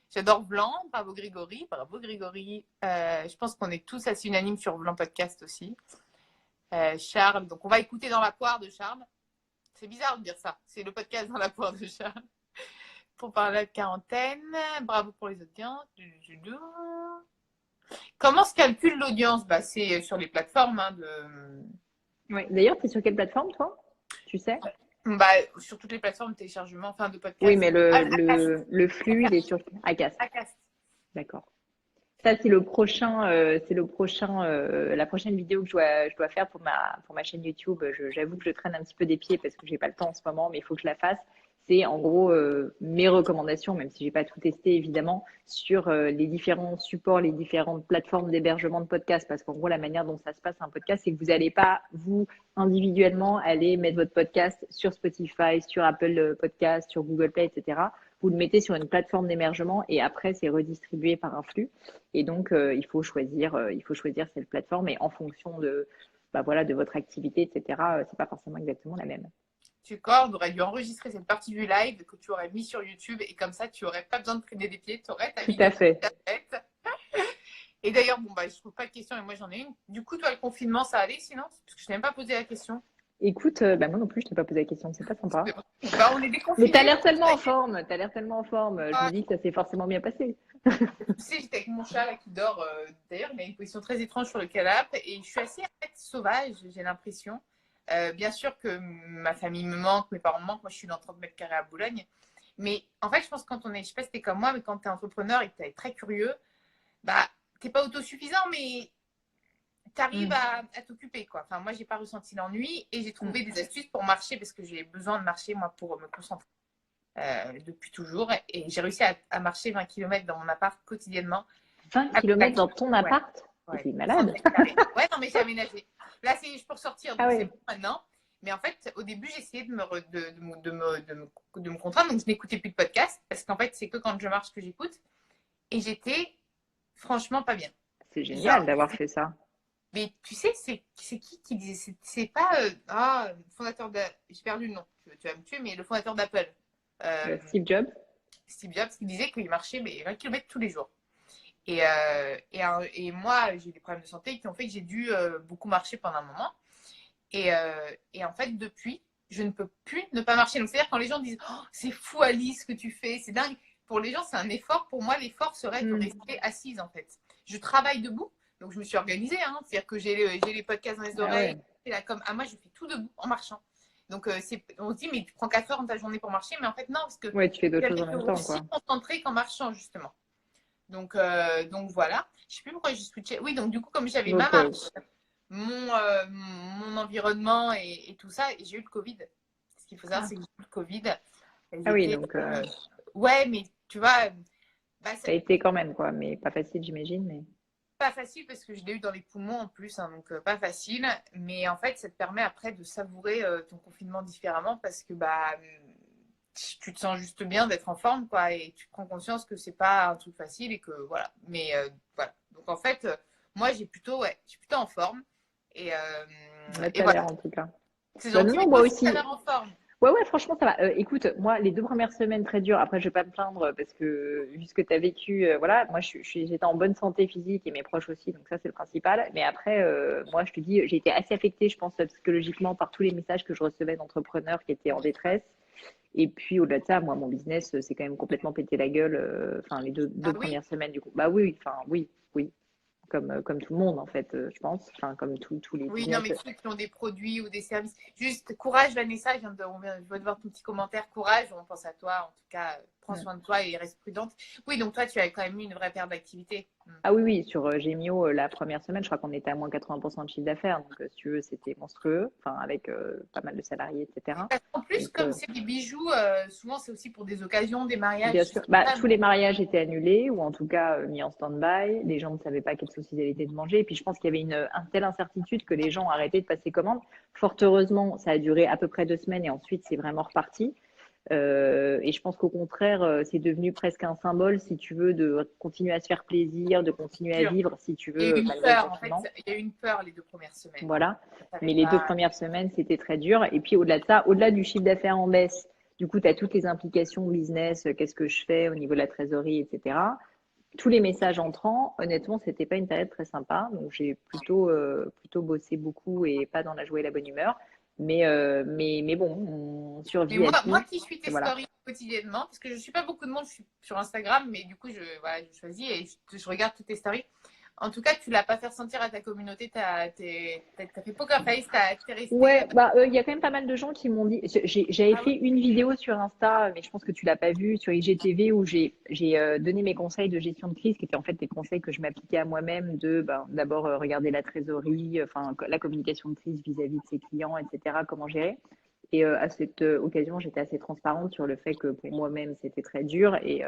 [SPEAKER 1] J'adore Vlan. Bravo Grégory. Bravo Grégory. Je pense qu'on est tous assez unanimes sur Vlan Podcast aussi. Charles. Donc on va écouter Dans la poire de Charles. C'est bizarre de dire ça. C'est le podcast Dans la poire de Charles. Pour parler de quarantaine. Bravo pour les audiences. Comment se calcule l'audience? C'est sur les plateformes.
[SPEAKER 2] Ouais. D'ailleurs, tu es sur quelle plateforme, toi? Tu sais?
[SPEAKER 1] Sur toutes les plateformes de téléchargement, de
[SPEAKER 2] Oui,
[SPEAKER 1] podcast.
[SPEAKER 2] mais
[SPEAKER 1] Acast.
[SPEAKER 2] le flux, il est sur Acast.
[SPEAKER 1] Acast.
[SPEAKER 2] D'accord. Ça, la prochaine vidéo que je dois faire pour ma chaîne YouTube. J'avoue que je traîne un petit peu des pieds parce que j'ai pas le temps en ce moment, mais il faut que je la fasse. C'est en gros mes recommandations, même si j'ai pas tout testé évidemment, sur les différents supports, les différentes plateformes d'hébergement de podcasts. Parce qu'en gros, la manière dont ça se passe un podcast, c'est que vous n'allez pas, vous, individuellement, aller mettre votre podcast sur Spotify, sur Apple Podcast, sur Google Play, etc. Vous le mettez sur une plateforme d'hébergement et après, c'est redistribué par un flux. Et donc, il faut choisir cette plateforme et en fonction de, voilà, de votre activité, etc., c'est pas forcément exactement la même.
[SPEAKER 1] Tu aurais dû enregistrer cette partie du live que tu aurais mis sur YouTube et comme ça, tu n'aurais pas besoin de traîner des pieds. Tu aurais ta
[SPEAKER 2] Tout
[SPEAKER 1] vidéo
[SPEAKER 2] à fait.
[SPEAKER 1] sur ta tête. Et d'ailleurs, je trouve pas de question et moi j'en ai une. Du coup, toi, le confinement, ça allait sinon? Parce que je t'ai même pas posé la question.
[SPEAKER 2] Écoute, moi non plus, je t'ai pas posé la question, c'est pas sympa.
[SPEAKER 1] On est déconfinés.
[SPEAKER 2] Mais t'as l'air tellement en forme, je me dis que ça s'est forcément bien passé.
[SPEAKER 1] Tu sais, j'étais avec mon chat là, qui dort. D'ailleurs, il a une position très étrange sur le canapé et je suis assez sauvage, j'ai l'impression. Bien sûr que ma famille me manque, mes parents me manquent. Moi, je suis dans 30 mètres carrés à Boulogne. Mais en fait, je pense que quand je sais pas si t'es comme moi, mais quand t'es entrepreneur et que t'es très curieux, t'es pas autosuffisant, mais t'arrives à t'occuper, quoi. Enfin, moi, j'ai pas ressenti l'ennui et j'ai trouvé des astuces pour marcher parce que j'ai besoin de marcher, moi, pour me concentrer depuis toujours. Et j'ai réussi à marcher 20 km dans mon appart quotidiennement.
[SPEAKER 2] 20 km dans ton appart?
[SPEAKER 1] Ouais.
[SPEAKER 2] T'es malade.
[SPEAKER 1] Ouais, non, mais j'ai aménagé. Là, je peux ressortir, donc c'est bon maintenant. Mais en fait, au début, j'essayais de me contraindre, donc je n'écoutais plus de podcast parce qu'en fait, c'est que quand je marche que j'écoute. Et j'étais franchement pas bien.
[SPEAKER 2] C'est génial d'avoir fait ça.
[SPEAKER 1] Mais tu sais, c'est qui disait, c'est pas le fondateur de, j'ai perdu le nom, tu vas me tuer, mais le fondateur d'Apple.
[SPEAKER 2] Steve Jobs.
[SPEAKER 1] Steve Jobs qui disait qu'il marchait 20 km tous les jours. Et moi, j'ai des problèmes de santé qui ont fait que j'ai dû beaucoup marcher pendant un moment. Et en fait, depuis, je ne peux plus ne pas marcher. Donc, c'est-à-dire quand les gens disent oh, c'est fou, Alice, ce que tu fais, c'est dingue. Pour les gens, c'est un effort. Pour moi, l'effort serait de rester assise, en fait. Je travaille debout, donc je me suis organisée. Hein. C'est-à-dire que j'ai les podcasts dans les oreilles. Ouais. Moi, je fais tout debout en marchant. Donc, on se dit, mais tu prends 4 heures dans ta journée pour marcher. Mais en fait, non, parce que
[SPEAKER 2] tu fais d'autres choses en même temps.
[SPEAKER 1] Je suis concentrée qu'en marchant, justement. Donc voilà. Je ne sais plus pourquoi j'ai switché. Oui, donc du coup, comme j'avais ma marche, mon environnement et tout ça, et j'ai eu le Covid. Ce qu'il faut savoir, c'est que j'ai eu le Covid. Ouais, mais tu vois.
[SPEAKER 2] Ça a été quand même, quoi, mais pas facile, j'imagine. Mais...
[SPEAKER 1] Pas facile parce que je l'ai eu dans les poumons en plus, hein, donc pas facile. Mais en fait, ça te permet après de savourer ton confinement différemment parce que tu te sens juste bien d'être en forme, quoi, et tu prends conscience que c'est pas un truc facile et que voilà. Mais voilà. Donc en fait, moi, je suis plutôt en forme. Et
[SPEAKER 2] voilà. En tout cas.
[SPEAKER 1] C'est gentil,
[SPEAKER 2] moi aussi.
[SPEAKER 1] l'air en forme.
[SPEAKER 2] Ouais, franchement, ça va. Écoute, moi, les 2 premières semaines très dures. Après, je vais pas me plaindre parce que vu ce que tu as vécu, voilà, moi, j'étais en bonne santé physique et mes proches aussi, donc ça, c'est le principal. Mais après, moi, je te dis, j'ai été assez affectée, je pense, psychologiquement par tous les messages que je recevais d'entrepreneurs qui étaient en détresse. Et puis, au-delà de ça, moi, mon business, c'est quand même complètement pété la gueule. Enfin, les deux
[SPEAKER 1] Ah oui.
[SPEAKER 2] premières semaines, du coup. Bah oui, enfin, oui. Comme tout le monde, en fait, je pense. Enfin, comme tous les
[SPEAKER 1] Oui, non,
[SPEAKER 2] business.
[SPEAKER 1] mais ceux qui ont des produits ou des services. Juste, courage, Vanessa. Je viens de voir ton petit commentaire. Courage, on pense à toi. En tout cas, prends soin de toi et reste prudente. Oui, donc toi, tu as quand même eu une vraie perte d'activité.
[SPEAKER 2] Ah oui, sur Gemio, la première semaine, je crois qu'on était à moins 80% de chiffre d'affaires. Donc, si tu veux, c'était monstrueux, enfin, avec pas mal de salariés, etc.
[SPEAKER 1] En plus,
[SPEAKER 2] Donc,
[SPEAKER 1] comme c'est des bijoux, souvent c'est aussi pour des occasions, des
[SPEAKER 2] bien
[SPEAKER 1] mariages.
[SPEAKER 2] sûr, bah, tous les mariages étaient annulés ou en tout cas mis en stand-by. Les gens ne savaient pas quelle sauce ils allaient être de manger. Et puis, je pense qu'il y avait une telle incertitude que les gens ont arrêté de passer commande. Fort heureusement, ça a duré à peu près 2 semaines et ensuite, c'est vraiment reparti. Et je pense qu'au contraire, c'est devenu presque un symbole, si tu veux, de continuer à se faire plaisir, de continuer à
[SPEAKER 1] Sûr.
[SPEAKER 2] vivre, si tu
[SPEAKER 1] Il y a eu
[SPEAKER 2] veux,
[SPEAKER 1] une
[SPEAKER 2] malgré le
[SPEAKER 1] peur, en fait,
[SPEAKER 2] confinement.
[SPEAKER 1] il y a eu une peur les 2 premières semaines.
[SPEAKER 2] Voilà.
[SPEAKER 1] On savait
[SPEAKER 2] Mais les deux
[SPEAKER 1] pas.
[SPEAKER 2] premières semaines, c'était très dur. Et puis au-delà de ça, au-delà du chiffre d'affaires en baisse, du coup, tu as toutes les implications business, qu'est-ce que je fais au niveau de la trésorerie, etc. Tous les messages entrants, honnêtement, c'était pas une période très sympa. Donc j'ai plutôt bossé beaucoup et pas dans la joie et la bonne humeur. Mais bon, on
[SPEAKER 1] Mais
[SPEAKER 2] survit à
[SPEAKER 1] moi
[SPEAKER 2] tout.
[SPEAKER 1] qui suis
[SPEAKER 2] Et
[SPEAKER 1] tes
[SPEAKER 2] voilà.
[SPEAKER 1] stories quotidiennement, parce que je ne suis pas beaucoup de monde, je suis sur Instagram, mais du coup, voilà, je choisis et je regarde toutes tes stories. En tout cas, tu ne l'as pas fait ressentir à ta communauté, tu as fait poker face, t'es resté.
[SPEAKER 2] Ouais, bah il y a quand même pas mal de gens qui m'ont dit. J'avais
[SPEAKER 1] Ah oui,
[SPEAKER 2] fait une vidéo sur Insta, mais je pense que tu l'as pas vue sur IGTV où j'ai donné mes conseils de gestion de crise, qui étaient en fait des conseils que je m'appliquais à moi-même de ben, d'abord regarder la trésorerie, enfin la communication de crise vis-à-vis de ses clients, etc. Comment gérer. Et à cette occasion, j'étais assez transparente sur le fait que pour moi-même c'était très dur et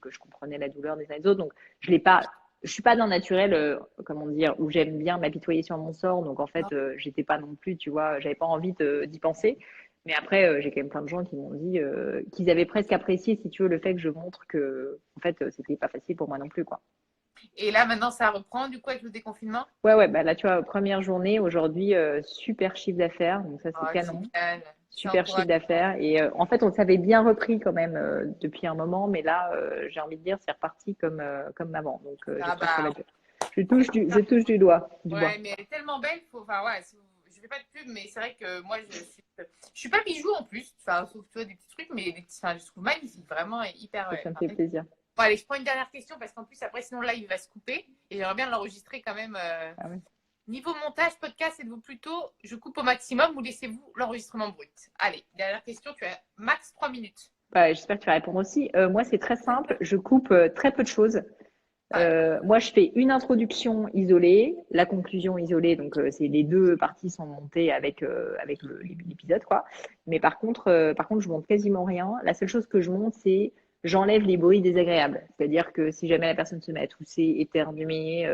[SPEAKER 2] que je comprenais la douleur des uns et des autres. Donc je l'ai pas je suis pas d'un naturel, comment dire, où j'aime bien m'apitoyer sur mon sort. Donc en fait, j'étais pas non plus, tu vois, j'avais pas envie d'y penser. Mais après, j'ai quand même plein de gens qui m'ont dit qu'ils avaient presque apprécié, si tu veux, le fait que je montre que, en fait, c'était pas facile pour moi non plus, quoi.
[SPEAKER 1] et là, maintenant, ça reprend, du coup, avec le déconfinement.
[SPEAKER 2] Ouais, bah là, tu vois, première journée, aujourd'hui, super chiffre d'affaires, donc ça, c'est
[SPEAKER 1] Oh,
[SPEAKER 2] canon.
[SPEAKER 1] génial, c'est
[SPEAKER 2] Super chiffre
[SPEAKER 1] encourageant.
[SPEAKER 2] d'affaires. Et en fait, on s'avait bien repris quand même depuis un moment, mais là, j'ai envie de dire, c'est reparti comme avant. Donc, j'ai
[SPEAKER 1] Ah
[SPEAKER 2] presque la
[SPEAKER 1] bah,
[SPEAKER 2] gueule. Je touche du bois.
[SPEAKER 1] ouais, mais elle est tellement belle, enfin, ouais, je fais pas de pub, mais c'est vrai que moi, je suis pas bijou en plus, enfin, sauf, tu vois, des petits trucs, mais enfin, je trouve magnifique, vraiment hyper,
[SPEAKER 2] Ça
[SPEAKER 1] ouais.
[SPEAKER 2] me fait plaisir.
[SPEAKER 1] Bon, allez, je prends une dernière question parce qu'en plus, après, sinon, là, il va se couper et j'aimerais bien l'enregistrer quand même.
[SPEAKER 2] Ah ouais.
[SPEAKER 1] Niveau montage, podcast, êtes-vous plutôt je coupe au maximum ou laissez-vous l'enregistrement brut? Allez, dernière question, tu as max 3 minutes.
[SPEAKER 2] Bah, j'espère que tu vas répondre aussi. Moi, c'est très simple. Je coupe très peu de choses.
[SPEAKER 1] Ouais.
[SPEAKER 2] Moi, je fais une introduction isolée, la conclusion isolée. Donc, c'est les deux parties sont montées avec l'épisode, quoi. Mais par contre, je monte quasiment rien. La seule chose que je monte, c'est j'enlève les bruits désagréables. C'est-à-dire que si jamais la personne se met à tousser, éternuer,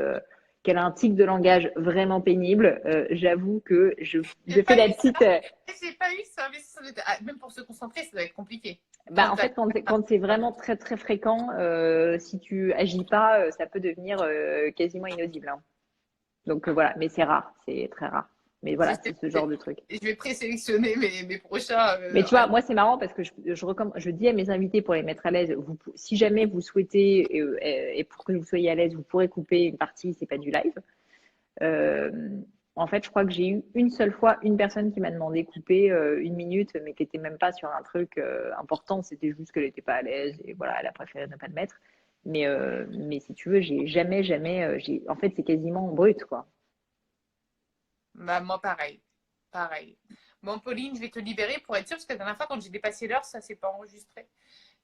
[SPEAKER 2] qu'elle a un tic de langage vraiment pénible, j'avoue que je
[SPEAKER 1] J'ai
[SPEAKER 2] fais
[SPEAKER 1] pas
[SPEAKER 2] la
[SPEAKER 1] eu ça.
[SPEAKER 2] petite.
[SPEAKER 1] J'ai pas eu ça, mais même pour se concentrer, ça doit être compliqué.
[SPEAKER 2] Bah,
[SPEAKER 1] Quand
[SPEAKER 2] en
[SPEAKER 1] t'as-
[SPEAKER 2] fait, quand c'est vraiment très très fréquent, si tu agis pas, ça peut devenir quasiment inaudible, hein. Donc voilà, mais c'est rare, c'est très rare. Mais
[SPEAKER 1] je,
[SPEAKER 2] voilà, c'est ce genre de truc.
[SPEAKER 1] je vais présélectionner mes prochains.
[SPEAKER 2] Mais tu vois, moi c'est marrant parce que je dis à mes invités pour les mettre à l'aise, si jamais vous souhaitez et pour que vous soyez à l'aise, vous pourrez couper une partie, c'est pas du live. Euh, En fait, je crois que j'ai eu une seule fois une personne qui m'a demandé de couper 1 minute, mais qui était même pas sur un truc important. C'était juste qu'elle n'était pas à l'aise et voilà, elle a préféré ne pas le mettre. Mais si tu veux, j'ai jamais, en fait, c'est quasiment brut, quoi.
[SPEAKER 1] Bah, moi, pareil. Pareil. Bon, Pauline, je vais te libérer pour être sûre, parce que la dernière fois, quand j'ai dépassé l'heure, ça s'est pas enregistré.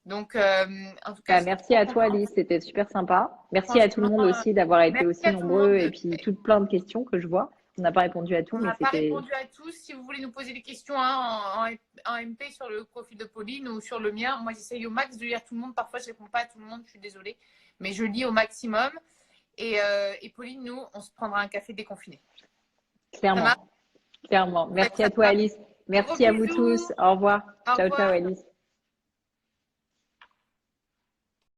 [SPEAKER 1] Donc, en tout cas,
[SPEAKER 2] Bah,
[SPEAKER 1] je suis
[SPEAKER 2] merci
[SPEAKER 1] trop
[SPEAKER 2] à toi,
[SPEAKER 1] contente.
[SPEAKER 2] Alice, c'était super sympa. Merci à tout le
[SPEAKER 1] Franchement,
[SPEAKER 2] monde aussi d'avoir été
[SPEAKER 1] merci
[SPEAKER 2] aussi
[SPEAKER 1] à tout le monde.
[SPEAKER 2] nombreux et puis toutes plein de questions que je vois. On n'a pas répondu à tout,
[SPEAKER 1] On
[SPEAKER 2] mais
[SPEAKER 1] n'a pas
[SPEAKER 2] c'était
[SPEAKER 1] répondu à tous. Si vous voulez nous poser des questions hein, en MP sur le profil de Pauline ou sur le mien, moi j'essaye au max de lire tout le monde. Parfois je ne réponds pas à tout le monde, je suis désolée. Mais je lis au maximum. Et Pauline, nous, on se prendra un café déconfiné. Ça marche?
[SPEAKER 2] clairement.
[SPEAKER 1] Ouais,
[SPEAKER 2] Merci
[SPEAKER 1] ça
[SPEAKER 2] à toi,
[SPEAKER 1] marche.
[SPEAKER 2] Alice.
[SPEAKER 1] Gros
[SPEAKER 2] Merci à vous
[SPEAKER 1] bisous.
[SPEAKER 2] tous. Au revoir.
[SPEAKER 1] Au
[SPEAKER 2] Ciao, ciao,
[SPEAKER 1] revoir.
[SPEAKER 2] Alice.